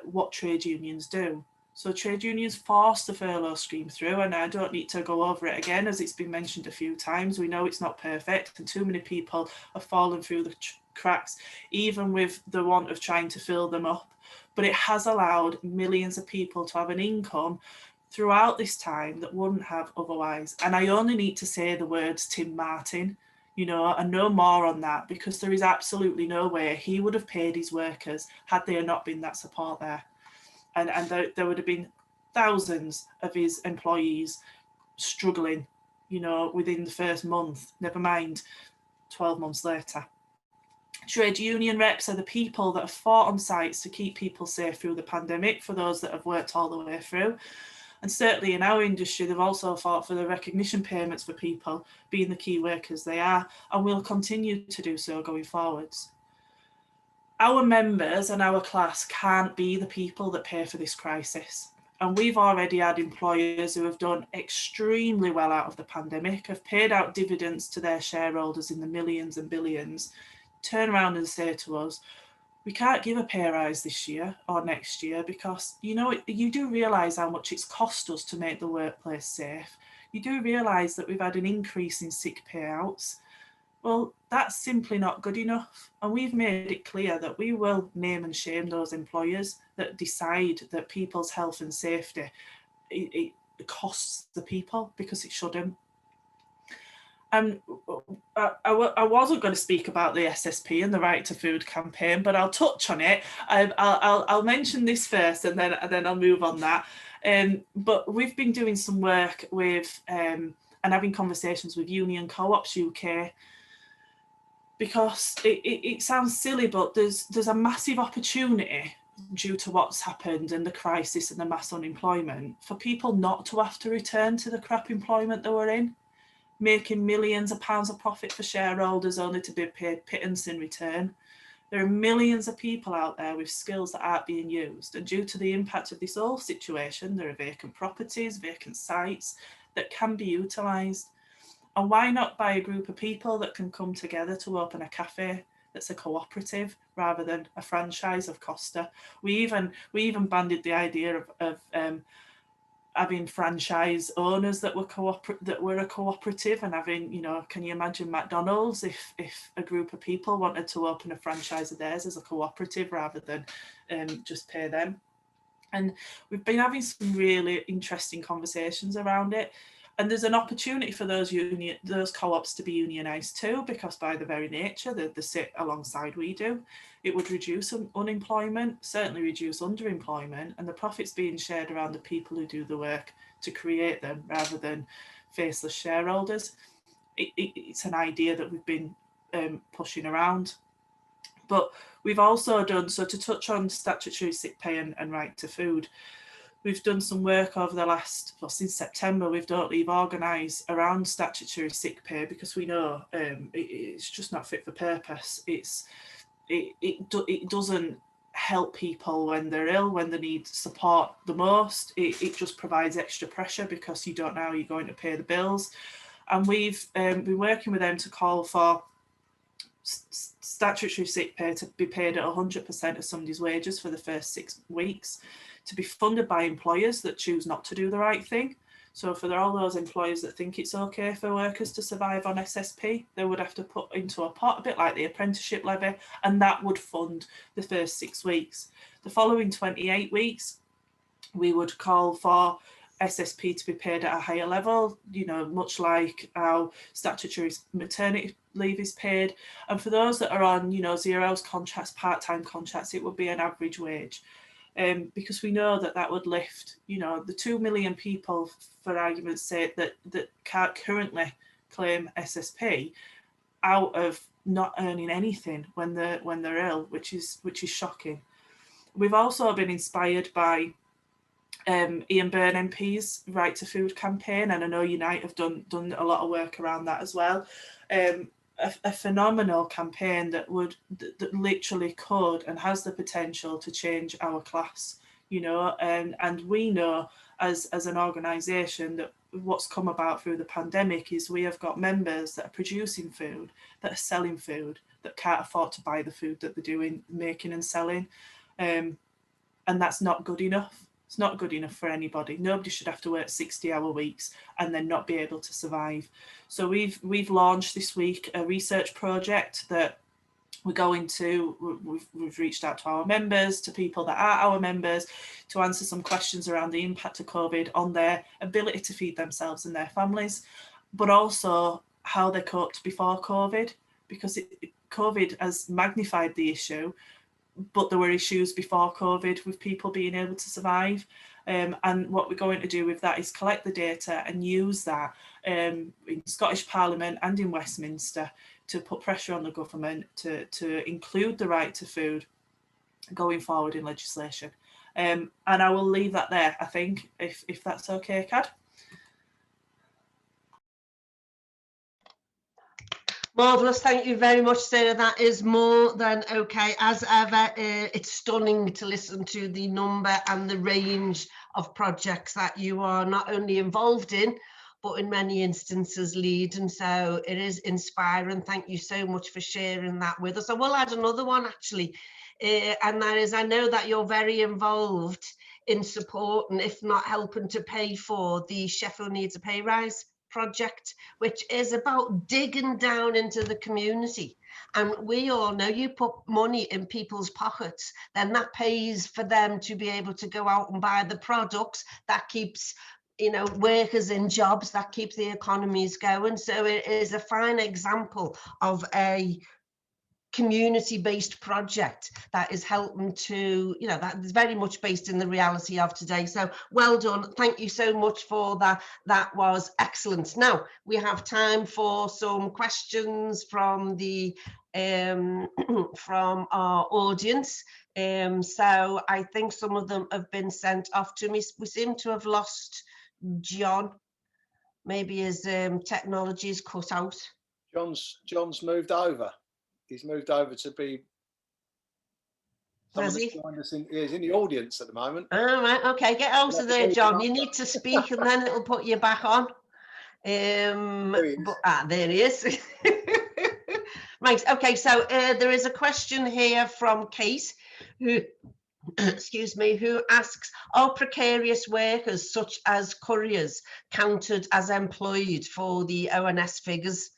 what trade unions do. So trade unions forced the furlough scheme through, and I don't need to go over it again, as it's been mentioned a few times. We know it's not perfect, and too many people have fallen through the cracks, even with the want of trying to fill them up. But it has allowed millions of people to have an income throughout this time that wouldn't have otherwise. And I only need to say the words Tim Martin, and no more on that, because there is absolutely no way he would have paid his workers had there not been that support there. And there would have been thousands of his employees struggling, within the first month, never mind 12 months later. Trade union reps are the people that have fought on sites to keep people safe through the pandemic, for those that have worked all the way through. And certainly in our industry, they've also fought for the recognition payments for people being the key workers they are, and will continue to do so going forwards. Our members and our class can't be the people that pay for this crisis. And we've already had employers who have done extremely well out of the pandemic, have paid out dividends to their shareholders in the millions and billions, turn around and say to us, we can't give a pay rise this year or next year because, you know, you do realise how much it's cost us to make the workplace safe. You do realise that we've had an increase in sick payouts. Well, that's simply not good enough. And we've made it clear that we will name and shame those employers that decide that people's health and safety, it costs the people, because it shouldn't. And I wasn't going to speak about the SSP and the Right to Food campaign, but I'll touch on it. I'll mention this first, and then I'll move on that. But we've been doing some work with and having conversations with Union Co-ops UK, because it sounds silly, but there's a massive opportunity due to what's happened and the crisis and the mass unemployment for people not to have to return to the crap employment they were in, making millions of pounds of profit for shareholders only to be paid pittance in return. There are millions of people out there with skills that aren't being used, and due to the impact of this whole situation, there are vacant properties, vacant sites that can be utilised. And why not by a group of people that can come together to open a cafe that's a cooperative rather than a franchise of Costa? We even banded the idea of having franchise owners that were a cooperative, and having, you know, can you imagine McDonald's if a group of people wanted to open a franchise of theirs as a cooperative rather than just pay them? And we've been having some really interesting conversations around it. And there's an opportunity for those co-ops to be unionised too, because by the very nature they sit alongside we do. It would reduce unemployment, certainly reduce underemployment, and the profits being shared around the people who do the work to create them rather than faceless shareholders. It's an idea that we've been pushing around. But we've also done, so to touch on statutory sick pay and right to food, we've done some work over the since September with Don't Leave Organise around statutory sick pay, because we know it's just not fit for purpose. It doesn't help people when they're ill, when they need support the most. It just provides extra pressure because you don't know how you're going to pay the bills. And we've been working with them to call for statutory sick pay to be paid at 100% of somebody's wages for the first 6 weeks, to be funded by employers that choose not to do the right thing. So for all those employers that think it's okay for workers to survive on SSP, they would have to put into a pot, a bit like the apprenticeship levy, and that would fund the first 6 weeks. The following 28 weeks, we would call for SSP to be paid at a higher level, you know, much like how statutory maternity leave is paid. And for those that are on, you know, 0 hours contracts, part-time contracts, it would be an average wage. Because we know that would lift, you know, the 2 million people, for argument's sake, that can't currently claim SSP out of not earning anything when they're ill, which is shocking. We've also been inspired by Ian Byrne MP's Right to Food campaign, and I know Unite have done a lot of work around that as well. A phenomenal campaign that literally could and has the potential to change our class, you know, and we know as an organisation that what's come about through the pandemic is we have got members that are producing food, that are selling food, that can't afford to buy the food that they're doing, making and selling, and that's not good enough. It's not good enough for anybody. Nobody should have to work 60-hour weeks and then not be able to survive. So we've launched this week a research project that we're going to, we've reached out to our members, to people that are our members, to answer some questions around the impact of COVID on their ability to feed themselves and their families, but also how they coped before COVID, because COVID has magnified the issue. But there were issues before COVID with people being able to survive. And what we're going to do with that is collect the data and use that in Scottish Parliament and in Westminster to put pressure on the government to include the right to food going forward in legislation. And I will leave that there, I think, if that's okay, Cad.
Marvellous, thank you very much, Sarah. That is more than okay. As ever, it's stunning to listen to the number and the range of projects that you are not only involved in, but in many instances lead. And so it is inspiring. Thank you so much for sharing that with us. I will add another one, actually. and that is, I know that you're very involved in supporting, if not helping to pay for, the Sheffield Needs a Pay Rise project, which is about digging down into the community. And we all know, you put money in people's pockets, then that pays for them to be able to go out and buy the products that keeps, you know, workers in jobs, that keeps the economies going. So it is a fine example of a community-based project that is helping to, you know, that is very much based in the reality of today. So well done, thank you so much for that. That was excellent. Now we have time for some questions from the from our audience. So I think some of them have been sent off to me. We seem to have lost John. Maybe his technology is cut out.
John's moved over. He's moved over to be.
Has he?
He's in the audience at the moment.
All right, okay, get out of there, John. You need to speak and then it'll put you back on. There he is. Right, okay, so there is a question here from Kate, who, excuse me, who asks, are precarious workers such as couriers counted as employed for the ONS figures?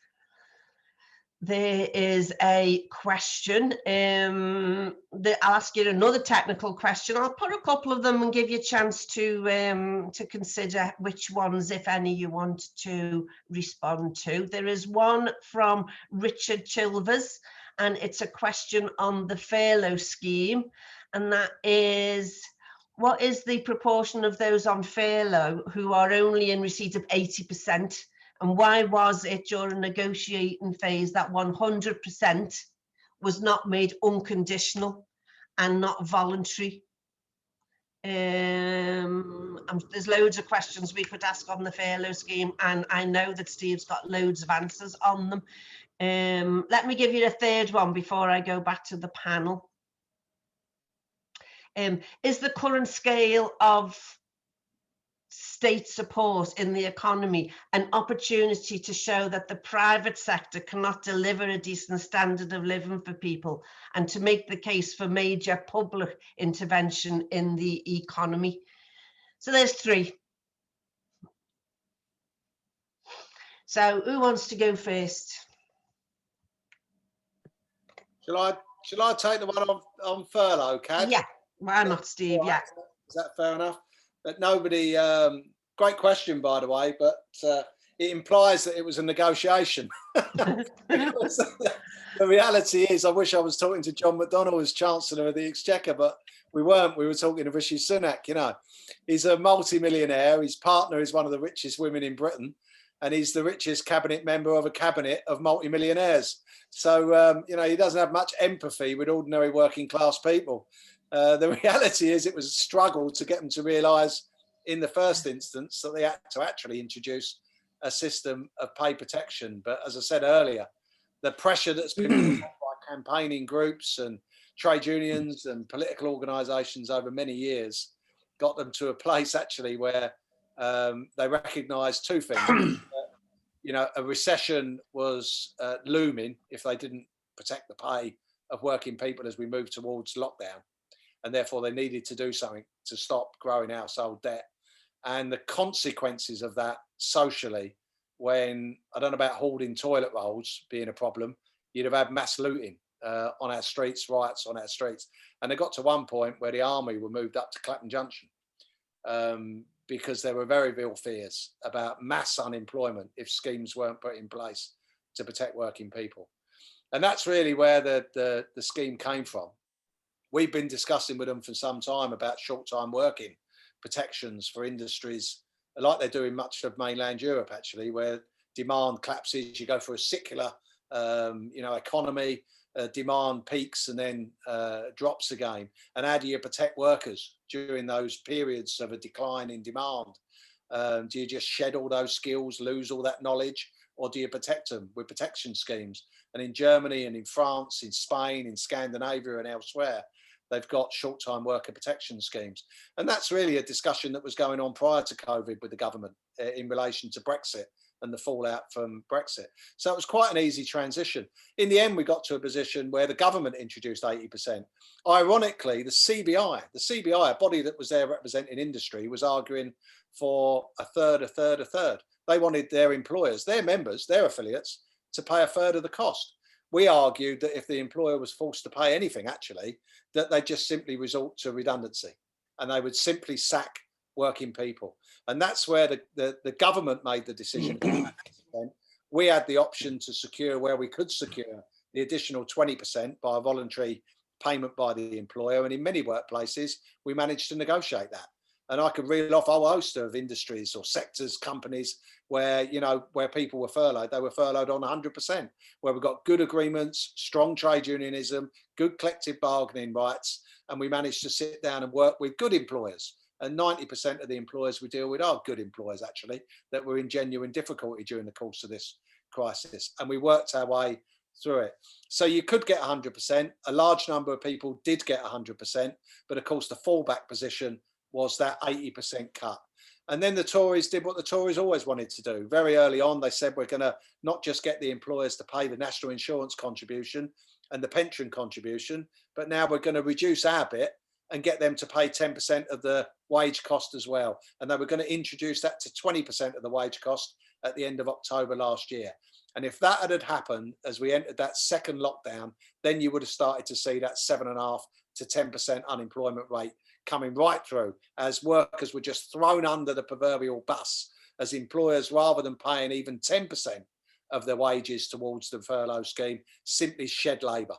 There is a question. I'll ask you another technical question. I'll put a couple of them and give you a chance to consider which ones, if any, you want to respond to. There is one from Richard Chilvers, and it's a question on the furlough scheme, and that is, what is the proportion of those on furlough who are only in receipt of 80%? And why was it during negotiating phase that 100% was not made unconditional and not voluntary? There's loads of questions we could ask on the furlough scheme, and I know that Steve's got loads of answers on them. Let me give you a third one before I go back to the panel. Is the current scale of state support in the economy an opportunity to show that the private sector cannot deliver a decent standard of living for people, and to make the case for major public intervention in the economy? So there's three. So who wants to go first?
Shall I take the one on furlough, Cad?
Yeah, why not, Steve? Yeah.
Is that fair enough? But nobody, great question, by the way, but it implies that it was a negotiation. The reality is, I wish I was talking to John McDonnell as Chancellor of the Exchequer, but we weren't. We were talking to Rishi Sunak. You know, he's a multi-millionaire. His partner is one of the richest women in Britain, and he's the richest cabinet member of a cabinet of multi-millionaires. So, you know, he doesn't have much empathy with ordinary working class people. The reality is it was a struggle to get them to realise in the first instance that they had to actually introduce a system of pay protection. But as I said earlier, the pressure that's been put by campaigning groups and trade unions and political organisations over many years got them to a place actually where they recognised two things. You know, a recession was looming if they didn't protect the pay of working people as we move towards lockdown. And therefore they needed to do something to stop growing household debt. And the consequences of that socially, when, I don't know about hoarding toilet rolls being a problem, you'd have had mass looting on our streets, riots on our streets. And they got to one point where the army were moved up to Clapham Junction because there were very real fears about mass unemployment if schemes weren't put in place to protect working people. And that's really where the scheme came from. We've been discussing with them for some time about short-time working protections for industries, like they do in much of mainland Europe, actually, where demand collapses, you go for a secular, you know, economy, demand peaks and then drops again. And how do you protect workers during those periods of a decline in demand? Do you just shed all those skills, lose all that knowledge, or do you protect them with protection schemes? And in Germany and in France, in Spain, in Scandinavia and elsewhere, they've got short-time worker protection schemes. And that's really a discussion that was going on prior to COVID with the government in relation to Brexit and the fallout from Brexit. So it was quite an easy transition. In the end, we got to a position where the government introduced 80%. Ironically, the CBI, a body that was there representing industry, was arguing for a third. They wanted their employers, their members, their affiliates to pay a third of the cost. We argued that if the employer was forced to pay anything, actually, that they'd just simply resort to redundancy and they would simply sack working people. And that's where the government made the decision. We had the option to secure where we could secure the additional 20% by a voluntary payment by the employer. And in many workplaces, we managed to negotiate that. And I could reel off a whole host of industries or sectors, companies where, you know, where people were furloughed. They were furloughed on 100%, where we got good agreements, strong trade unionism, good collective bargaining rights. And we managed to sit down and work with good employers. And 90% of the employers we deal with are good employers, actually, that were in genuine difficulty during the course of this crisis. And we worked our way through it. So you could get 100%. A large number of people did get 100%. But of course, the fallback position was that 80% cut. And then the Tories did what the Tories always wanted to do. Very early on, they said, we're going to not just get the employers to pay the national insurance contribution and the pension contribution, but now we're going to reduce our bit and get them to pay 10% of the wage cost as well. And they were going to introduce that to 20% of the wage cost at the end of October last year. And if that had happened as we entered that second lockdown, then you would have started to see that 7.5% to 10% unemployment rate coming right through, as workers were just thrown under the proverbial bus, as employers, rather than paying even 10% of their wages towards the furlough scheme, simply shed labour.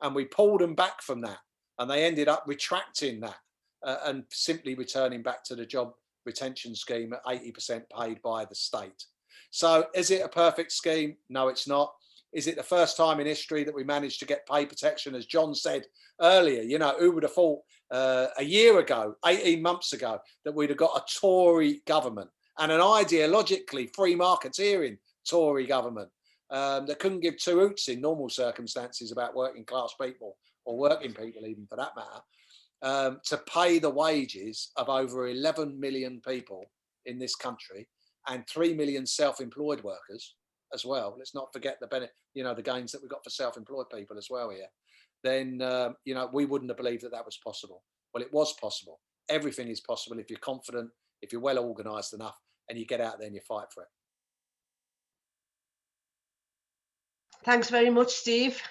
And we pulled them back from that, and they ended up retracting that and simply returning back to the job retention scheme at 80% paid by the state. So is it a perfect scheme? No, it's not. Is it the first time in history that we managed to get pay protection? As John said earlier, you know, who would have thought a year ago, 18 months ago, that we'd have got a Tory government and an ideologically free marketeering Tory government that couldn't give two hoots in normal circumstances about working class people, or working people even for that matter, to pay the wages of over 11 million people in this country and 3 million self-employed workers as well. Let's not forget the benefit, you know, the gains that we got for self-employed people as well here. Then, you know, we wouldn't have believed that that was possible. Well, it was possible. Everything is possible if you're confident, if you're well organised enough, and you get out there and you fight for it.
Thanks very much, Steve.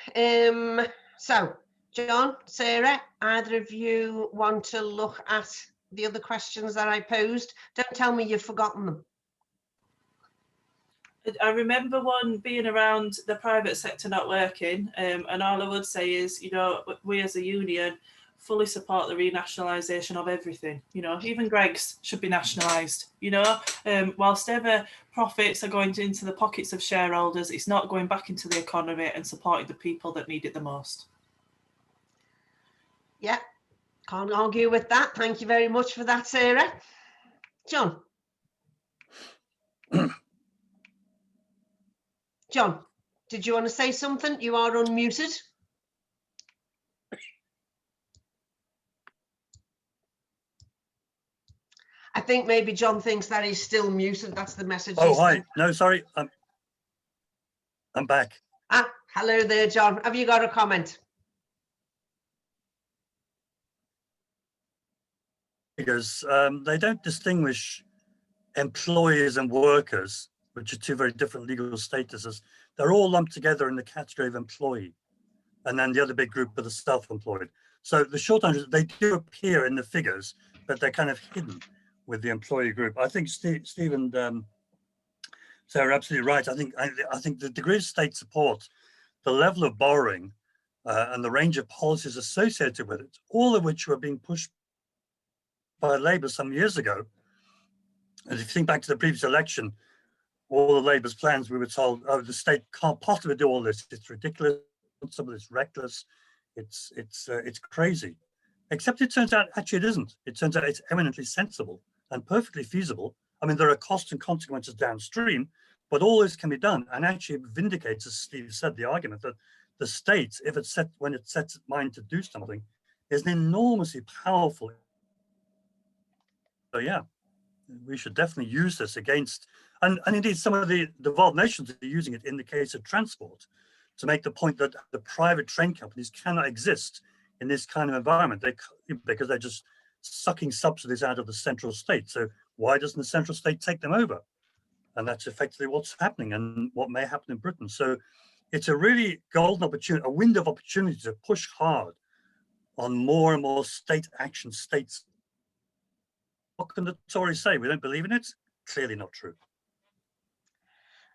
So, John, Sarah, either of you want to look at the other questions that I posed? Don't tell me you've forgotten them.
I remember one being around the private sector not working, and all I would say is, you know, we as a union fully support the renationalisation of everything. You know, even Greggs should be nationalised. You know, whilst ever profits are going into the pockets of shareholders, it's not going back into the economy and supporting the people that need it the most.
Yeah, can't argue with that. Thank you very much for that, Sarah. John. John, did you want to say something? You are unmuted. I think maybe John thinks that he's still muted. That's the message.
Oh, hi. No, sorry. I'm back.
Ah, hello there, John. Have you got a comment?
Because they don't distinguish employees and workers, which are two very different legal statuses. They're all lumped together in the category of employee. And then the other big group are the self-employed. So the short answer is they do appear in the figures, but they're kind of hidden with the employee group. I think Steve and Sarah are absolutely right. I think the degree of state support, the level of borrowing, and the range of policies associated with it, all of which were being pushed by Labour some years ago. And if you think back to the previous election, all of Labour's plans, we were told, oh, the state can't possibly do all this. It's ridiculous. Some of it's reckless. It's crazy. Except it turns out actually it isn't. It turns out it's eminently sensible and perfectly feasible. I mean, there are costs and consequences downstream, but all this can be done, and actually vindicates, as Steve said, the argument that the state, when it sets its mind to do something, is an enormously powerful. So yeah, we should definitely use this against And indeed, some of the devolved nations are using it in the case of transport to make the point that the private train companies cannot exist in this kind of environment because they're just sucking subsidies out of the central state. So why doesn't the central state take them over? And that's effectively what's happening and what may happen in Britain. So it's a really golden opportunity, a window of opportunity to push hard on more and more state action, states. What can the Tories say? We don't believe in it? Clearly not true.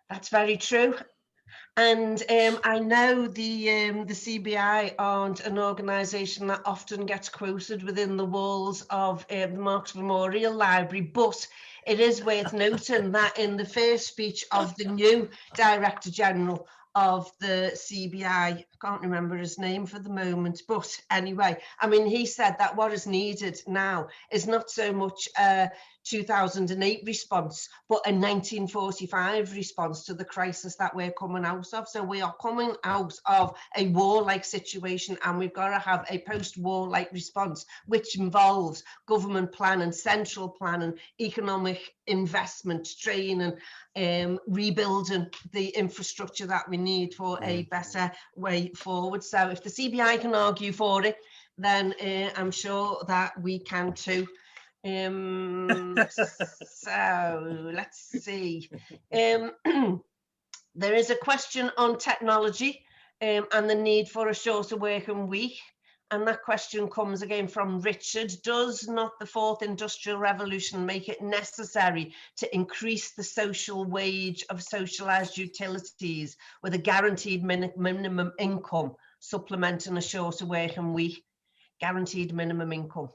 That's very true. And I know the CBI aren't an organisation that often gets quoted within the walls of the Marx Memorial Library, but it is worth noting that in the first speech of the new Director General of the CBI, I can't remember his name for the moment, but anyway, I mean, he said that what is needed now is not so much 2008 response, but a 1945 response to the crisis that we're coming out of. So we are coming out of a war-like situation, and we've got to have a post-war-like response, which involves government planning, central planning, economic investment, training, rebuilding the infrastructure that we need for a better way forward. So if the CBI can argue for it, then I'm sure that we can too. So let's see. There is a question on technology and the need for a shorter working week. And that question comes again from Richard. Does not the fourth industrial revolution make it necessary to increase the social wage of socialised utilities with a guaranteed minimum income supplementing a shorter working week? Guaranteed minimum income.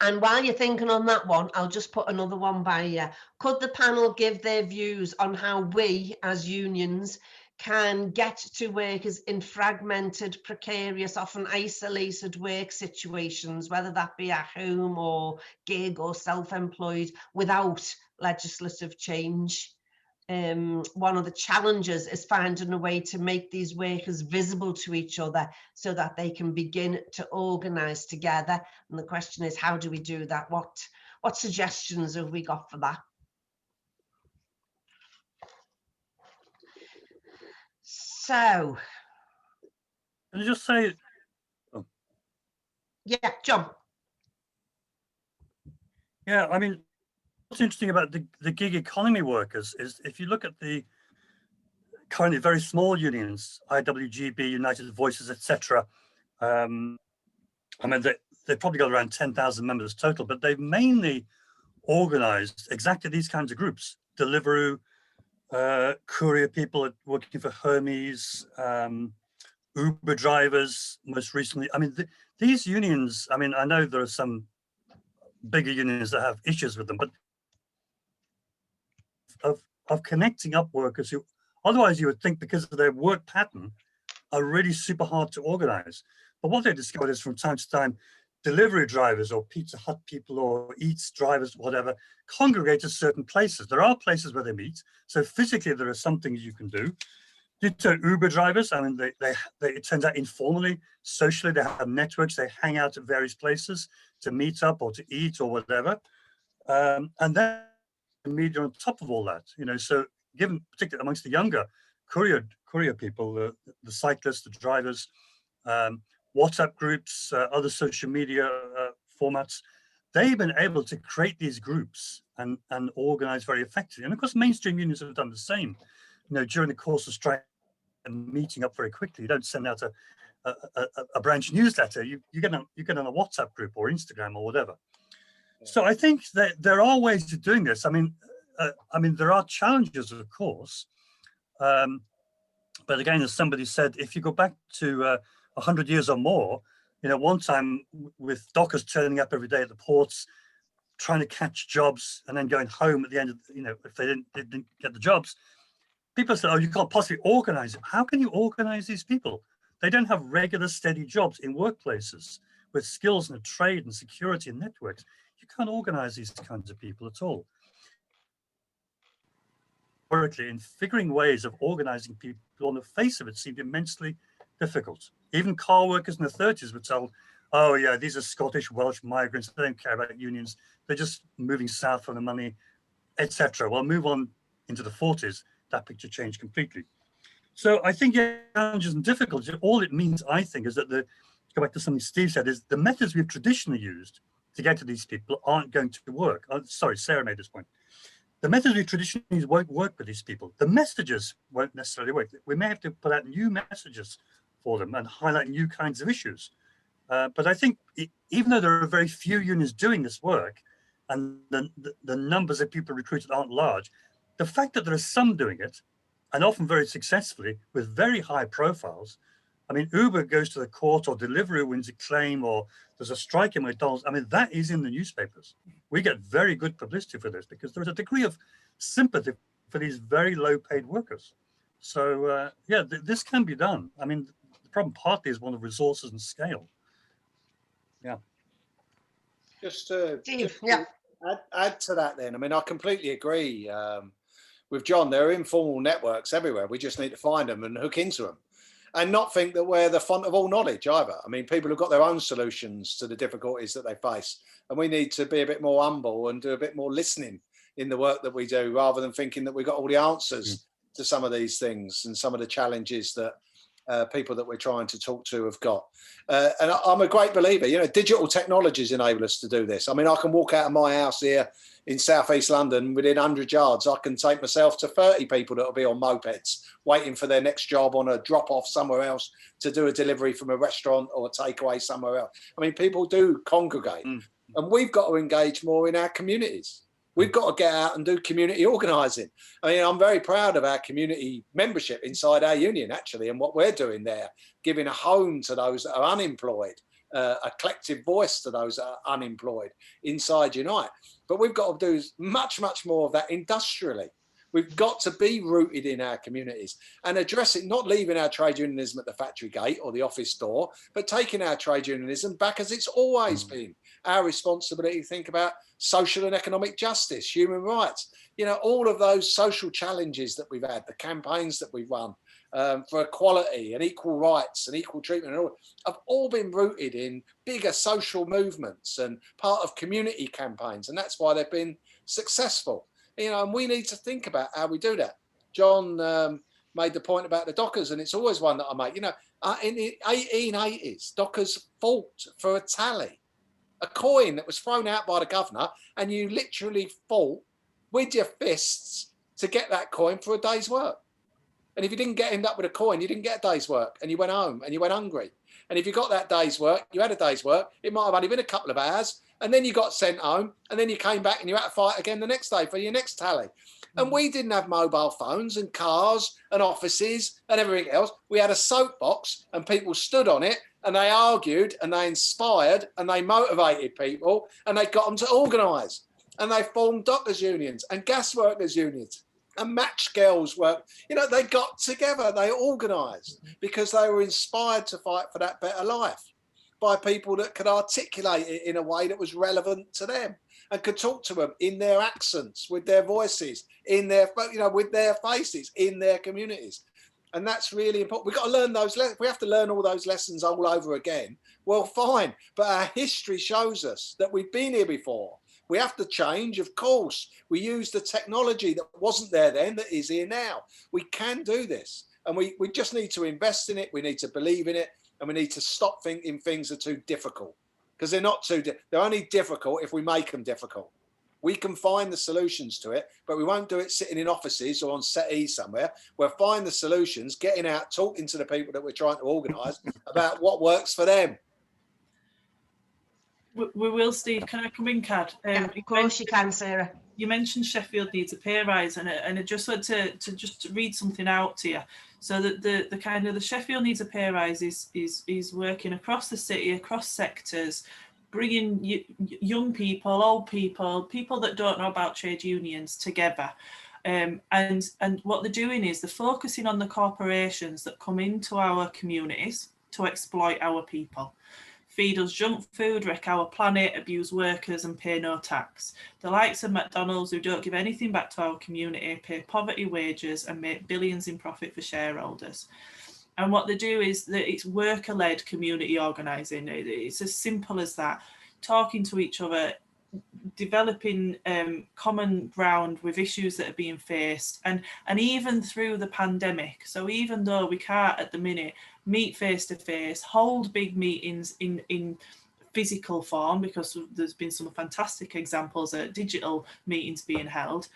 And while you're thinking on that one, I'll just put another one by you. Could the panel give their views on how we, as unions, can get to workers in fragmented, precarious, often isolated work situations, whether that be at home or gig or self-employed, without legislative change? One of the challenges is finding a way to make these workers visible to each other so that they can begin to organise together. And the question is, how do we do that? What suggestions have we got for that? So,
Can I just say,
yeah, John.
Yeah, I mean, what's interesting about the gig economy workers is if you look at the currently very small unions, IWGB, United Voices, etc. I mean, they've probably got around 10,000 members total, but they've mainly organized exactly these kinds of groups: Deliveroo, courier people working for Hermes, Uber drivers most recently. I mean, these unions, I mean, I know there are some bigger unions that have issues with them, but of connecting up workers who otherwise you would think, because of their work pattern, are really super hard to organize. But what they discovered is from time to time, delivery drivers or Pizza Hut people or Eats drivers, whatever, congregate at certain places. There are places where they meet. So physically, there are some things you can do. Ditto Uber drivers, I mean, it turns out informally, socially, they have networks, they hang out at various places to meet up or to eat or whatever. And then the media on top of all that, you know, so given particularly amongst the younger courier people, the cyclists, the drivers, WhatsApp groups, other social media formats, they've been able to create these groups and organize very effectively. And of course, mainstream unions have done the same. You know, during the course of strike and meeting up very quickly, you don't send out a branch newsletter. You get on a WhatsApp group or Instagram or whatever. So I think that there are ways of doing this. I mean, there are challenges, of course. But again, as somebody said, if you go back to 100 years or more, you know, one time with dockers turning up every day at the ports, trying to catch jobs and then going home at the end of, you know, if they didn't get the jobs, people said, oh, you can't possibly organize it. How can you organize these people? They don't have regular, steady jobs in workplaces with skills and a trade and security and networks. You can't organize these kinds of people at all. In figuring ways of organizing people on the face of it seemed immensely difficult. Even car workers in the 30s would tell, oh yeah, these are Scottish, Welsh migrants. They don't care about unions. They're just moving south for the money, etc. Well, move on into the 40s, that picture changed completely. So I think challenges and difficulties, all it means, I think, is that go back to something Steve said, is the methods we've traditionally used to get to these people aren't going to work. Sorry, Sarah made this point. The methods we traditionally use won't work with these people. The messages won't necessarily work. We may have to put out new messages for them and highlight new kinds of issues. But I think even though there are very few unions doing this work and the numbers of people recruited aren't large, the fact that there are some doing it, and often very successfully with very high profiles. I mean, Uber goes to the court, or Deliveroo wins a claim, or there's a strike in McDonald's. I mean, that is in the newspapers. We get very good publicity for this because there's a degree of sympathy for these very low paid workers. So yeah, this can be done. I mean, the problem partly is one of resources and scale. Yeah.
Just
Steve,
add to that then. I mean, I completely agree with John. There are informal networks everywhere. We just need to find them and hook into them, and not think that we're the font of all knowledge either. I mean, people have got their own solutions to the difficulties that they face, and we need to be a bit more humble and do a bit more listening in the work that we do, rather than thinking that we've got all the answers to some of these things and some of the challenges that people that we're trying to talk to have got. And I'm a great believer, you know, digital technologies enable us to do this. I mean, I can walk out of my house here in southeast London, within 100 yards, I can take myself to 30 people that will be on mopeds, waiting for their next job on a drop off somewhere else to do a delivery from a restaurant or a takeaway somewhere else. I mean, people do congregate, and we've got to engage more in our communities. We've got to get out and do community organising. I mean, I'm very proud of our community membership inside our union, actually, and what we're doing there, giving a home to those that are unemployed, a collective voice to those that are unemployed inside Unite. But we've got to do much, much more of that industrially. We've got to be rooted in our communities and address it, not leaving our trade unionism at the factory gate or the office door, but taking our trade unionism back as it's always been. Our responsibility to think about social and economic justice, human rights, you know, all of those social challenges that we've had, the campaigns that we've run for equality and equal rights and equal treatment, and all, have all been rooted in bigger social movements and part of community campaigns. And that's why they've been successful. You know, and we need to think about how we do that. John made the point about the Dockers, and it's always one that I make. You know, in the 1880s, Dockers fought for a tally, a coin that was thrown out by the governor, and you literally fought with your fists to get that coin for a day's work. And if you didn't end up with a coin, you didn't get a day's work, and you went home and you went hungry. And if you got that day's work, you had a day's work, it might have only been a couple of hours, and then you got sent home, and then you came back and you had to fight again the next day for your next tally. And we didn't have mobile phones and cars and offices and everything else. We had a soapbox, and people stood on it, and they argued, and they inspired, and they motivated people, and they got them to organise. And they formed dockers unions and gas workers unions and match girls work. You know, they got together, they organised because they were inspired to fight for that better life by people that could articulate it in a way that was relevant to them and could talk to them in their accents, with their voices, in their, you know, with their faces, in their communities. And that's really important. We've got to learn those lessons. We have to learn all those lessons all over again. Well, fine. But our history shows us that we've been here before. We have to change, of course. We use the technology that wasn't there then that is here now. We can do this. And we just need to invest in it. We need to believe in it. And we need to stop thinking things are too difficult, because they're not they're only difficult if we make them difficult. We can find the solutions to it, but we won't do it sitting in offices or on settees somewhere. We'll find the solutions, getting out, talking to the people that we're trying to organise about what works for them.
We will, Steve. Can I come in, Cad?
Of course you can, Sarah.
You mentioned Sheffield needs a pay rise, and I just want to just read something out to you. So that the kind of the Sheffield needs a pay rise is working across the city, across sectors, bringing young people, old people, people that don't know about trade unions together. And what they're doing is they're focusing on the corporations that come into our communities to exploit our people. Feed us junk food, wreck our planet, abuse workers and pay no tax. The likes of McDonald's, who don't give anything back to our community, pay poverty wages and make billions in profit for shareholders. And what they do is that it's worker-led community organising. It's as simple as that. Talking to each other, developing common ground with issues that are being faced, and even through the pandemic. So even though we can't at the minute meet face to face, hold big meetings in physical form, because there's been some fantastic examples of digital meetings being held,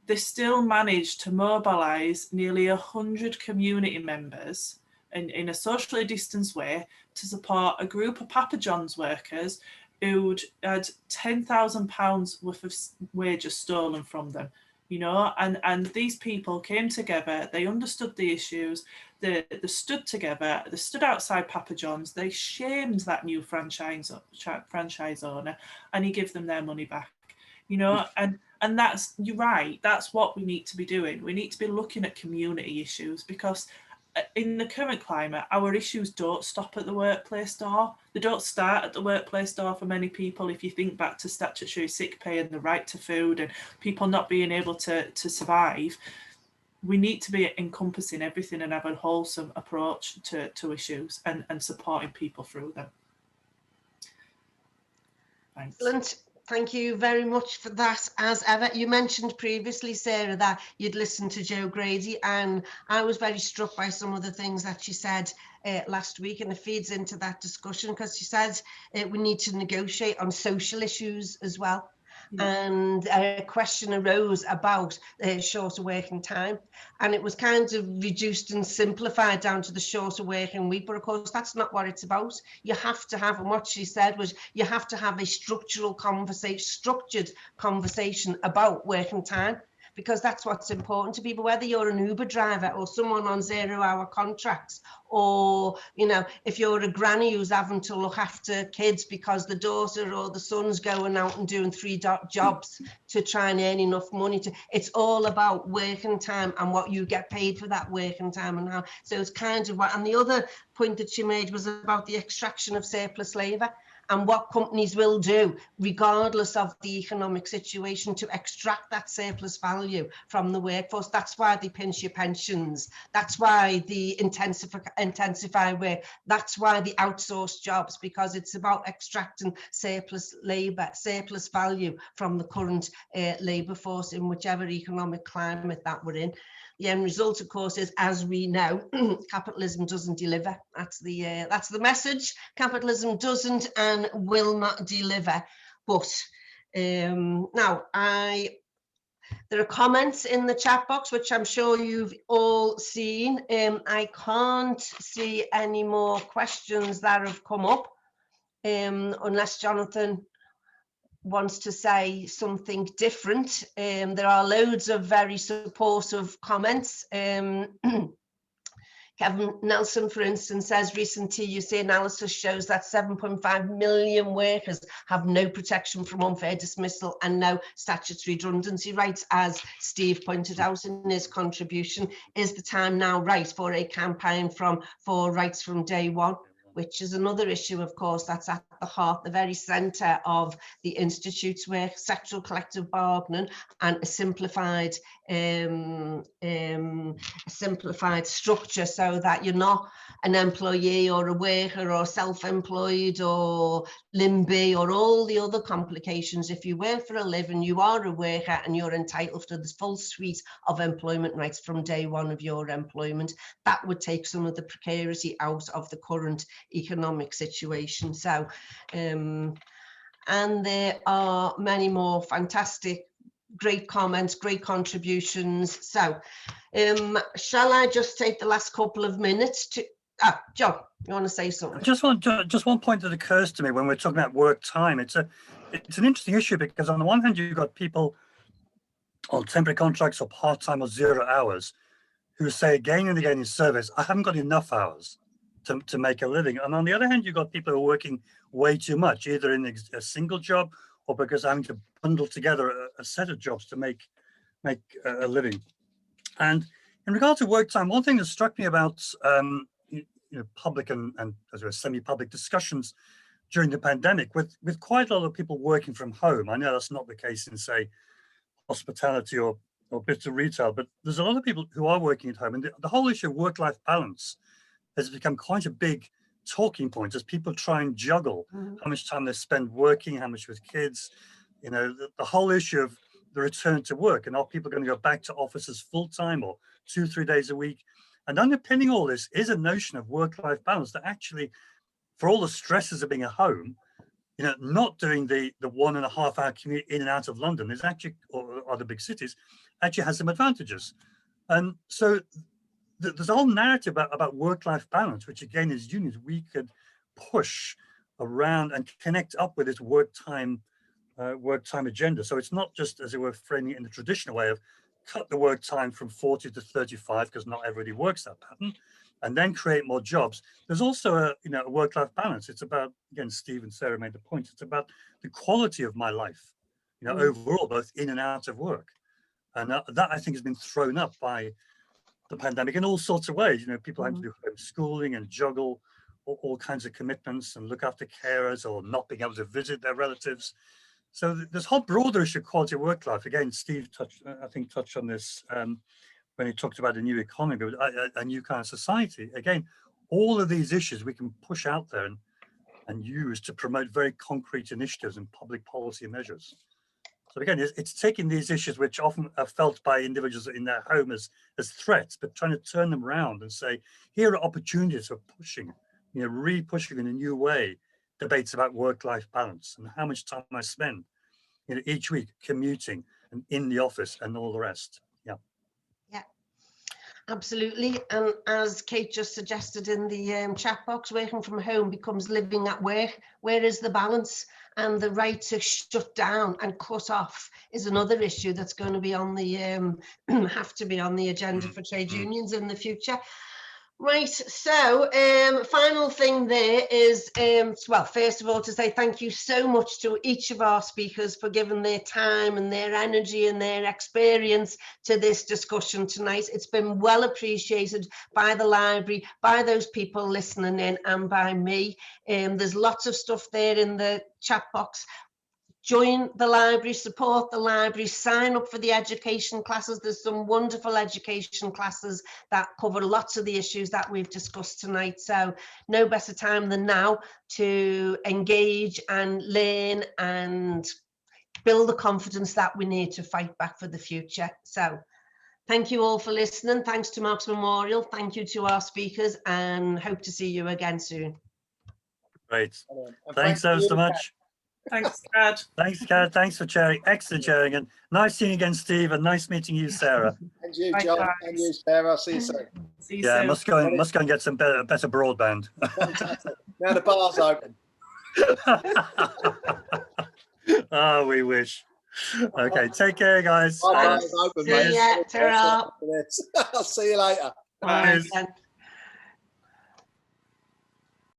they still managed to mobilise nearly 100 community members in a socially distanced way to support a group of Papa John's workers who'd had £10,000 worth of wages stolen from them, you know, and these people came together, they understood the issues, they stood together, they stood outside Papa John's, they shamed that new franchise owner, and he gave them their money back, you know, and that's, you're right, that's what we need to be doing. We need to be looking at community issues, because in the current climate, our issues don't stop at the workplace door. They don't start at the workplace door for many people. If you think back to statutory sick pay and the right to food and people not being able to survive, we need to be encompassing everything and have a wholesome approach to issues and supporting people through them. Thanks.
Excellent. Thank you very much for that, as ever. You mentioned previously, Sarah, that you'd listened to Jo Grady, and I was very struck by some of the things that she said last week, and it feeds into that discussion, because she said we need to negotiate on social issues as well. And a question arose about shorter working time, and it was kind of reduced and simplified down to the shorter working week, but of course that's not what it's about. You have to have, and what she said was, you have to have a structured conversation about working time, because that's what's important to people, whether you're an Uber driver or someone on 0-hour contracts, or, you know, if you're a granny who's having to look after kids because the daughter or the son's going out and doing 3 jobs to try and earn enough money to, it's all about working time and what you get paid for that working time and how. So it's kind of what, and the other point that she made was about the extraction of surplus labour, and what companies will do, regardless of the economic situation, to extract that surplus value from the workforce. That's why they pinch your pensions. That's why the intensify work. That's why the outsource jobs, because it's about extracting surplus labour, surplus value from the current labour force in whichever economic climate that we're in. The end result, of course, is, as we know, capitalism doesn't deliver. That's the message. Capitalism doesn't and will not deliver. But now, there are comments in the chat box, which I'm sure you've all seen. I can't see any more questions that have come up, unless Jonathan wants to say something different. There are loads of very supportive comments. Kevin Nelson, for instance, says recent TUC analysis shows that 7.5 million workers have no protection from unfair dismissal and no statutory redundancy rights. As Steve pointed out in his contribution, is the time now right for a campaign for rights from day one? Which is another issue, of course, that's at the heart, the very centre of the Institute's work, sexual collective bargaining, and a simplified structure, so that you're not an employee or a worker or self-employed or limby or all the other complications. If you work for a living, you are a worker and you're entitled to the full suite of employment rights from day one of your employment. That would take some of the precarity out of the current economic situation. So and there are many more fantastic, great comments, great contributions. So shall I just take the last couple of minutes to John, you want to say something?
Just one point that occurs to me when we're talking about work time. It's an interesting issue, because on the one hand you've got people on temporary contracts or part-time or 0 hours who say again and again in surveys, I haven't got enough hours to make a living. And on the other hand, you've got people who are working way too much, either in a single job or because having to bundle together a set of jobs to make a living. And in regard to work time, one thing that struck me about public and as well as semi-public discussions during the pandemic, with quite a lot of people working from home. I know that's not the case in, say, hospitality or or bits of retail, but there's a lot of people who are working at home, and the whole issue of work-life balance has become quite a big talking point as people try and juggle how much time they spend working, how much with kids, you know, the whole issue of the return to work, and are people going to go back to offices full-time or 2-3 days a week? And underpinning all this is a notion of work-life balance that actually, for all the stresses of being at home, you know, not doing the 1.5 hour commute in and out of London is actually, or other big cities, actually has some advantages. And so there's a whole narrative about work-life balance, which again, as unions, we could push around and connect up with this work time agenda. So it's not just, as it were, framing it in the traditional way of cut the work time from 40 to 35, because not everybody works that pattern, and then create more jobs. There's also a work-life balance. It's about, again, Steve and Sarah made the point, it's about the quality of my life, you know, overall, both in and out of work. And that I think has been thrown up by the pandemic in all sorts of ways. You know, people having to do homeschooling and juggle all kinds of commitments and look after carers, or not being able to visit their relatives. So this whole broader issue of quality of work life, again, Steve touched on this when he talked about a new economy, a new kind of society. Again, all of these issues we can push out there and use to promote very concrete initiatives and public policy measures. So again, it's taking these issues, which often are felt by individuals in their home as threats, but trying to turn them around and say, here are opportunities for pushing, you know, re-pushing in a new way, debates about work-life balance and how much time I spend, you know, each week commuting and in the office and all the rest.
Yeah, absolutely. And as Kate just suggested in the chat box, working from home becomes living at work. Where is the balance? And the right to shut down and cut off is another issue that's going to be on the have to be on the agenda for trade unions in the future. Right, so final thing there is, well, first of all, to say thank you so much to each of our speakers for giving their time and their energy and their experience to this discussion tonight. It's been well appreciated by the library, by those people listening in, and by me. There's lots of stuff there in the chat box. Join the library, support the library, sign up for the education classes. There's some wonderful education classes that cover lots of the issues that we've discussed tonight. So no better time than now to engage and learn and build the confidence that we need to fight back for the future. So thank you all for listening. Thanks to Marks Memorial. Thank you to our speakers, and hope to see you again soon.
Great. Thanks so much.
Thanks, Cad.
Thanks, Cad. Thanks for chairing. Excellent chairing. And nice seeing you again, Steve. And nice meeting you, Sarah.
And you, John. Bye, and you, Sarah. See you soon.
See you
yeah,
soon.
must go and get some better broadband.
Now the bar's open.
Oh, we wish. Okay, take care, guys.
My bar's open, mate.
See ya. Ta-ra.
I'll see you later.
Bye.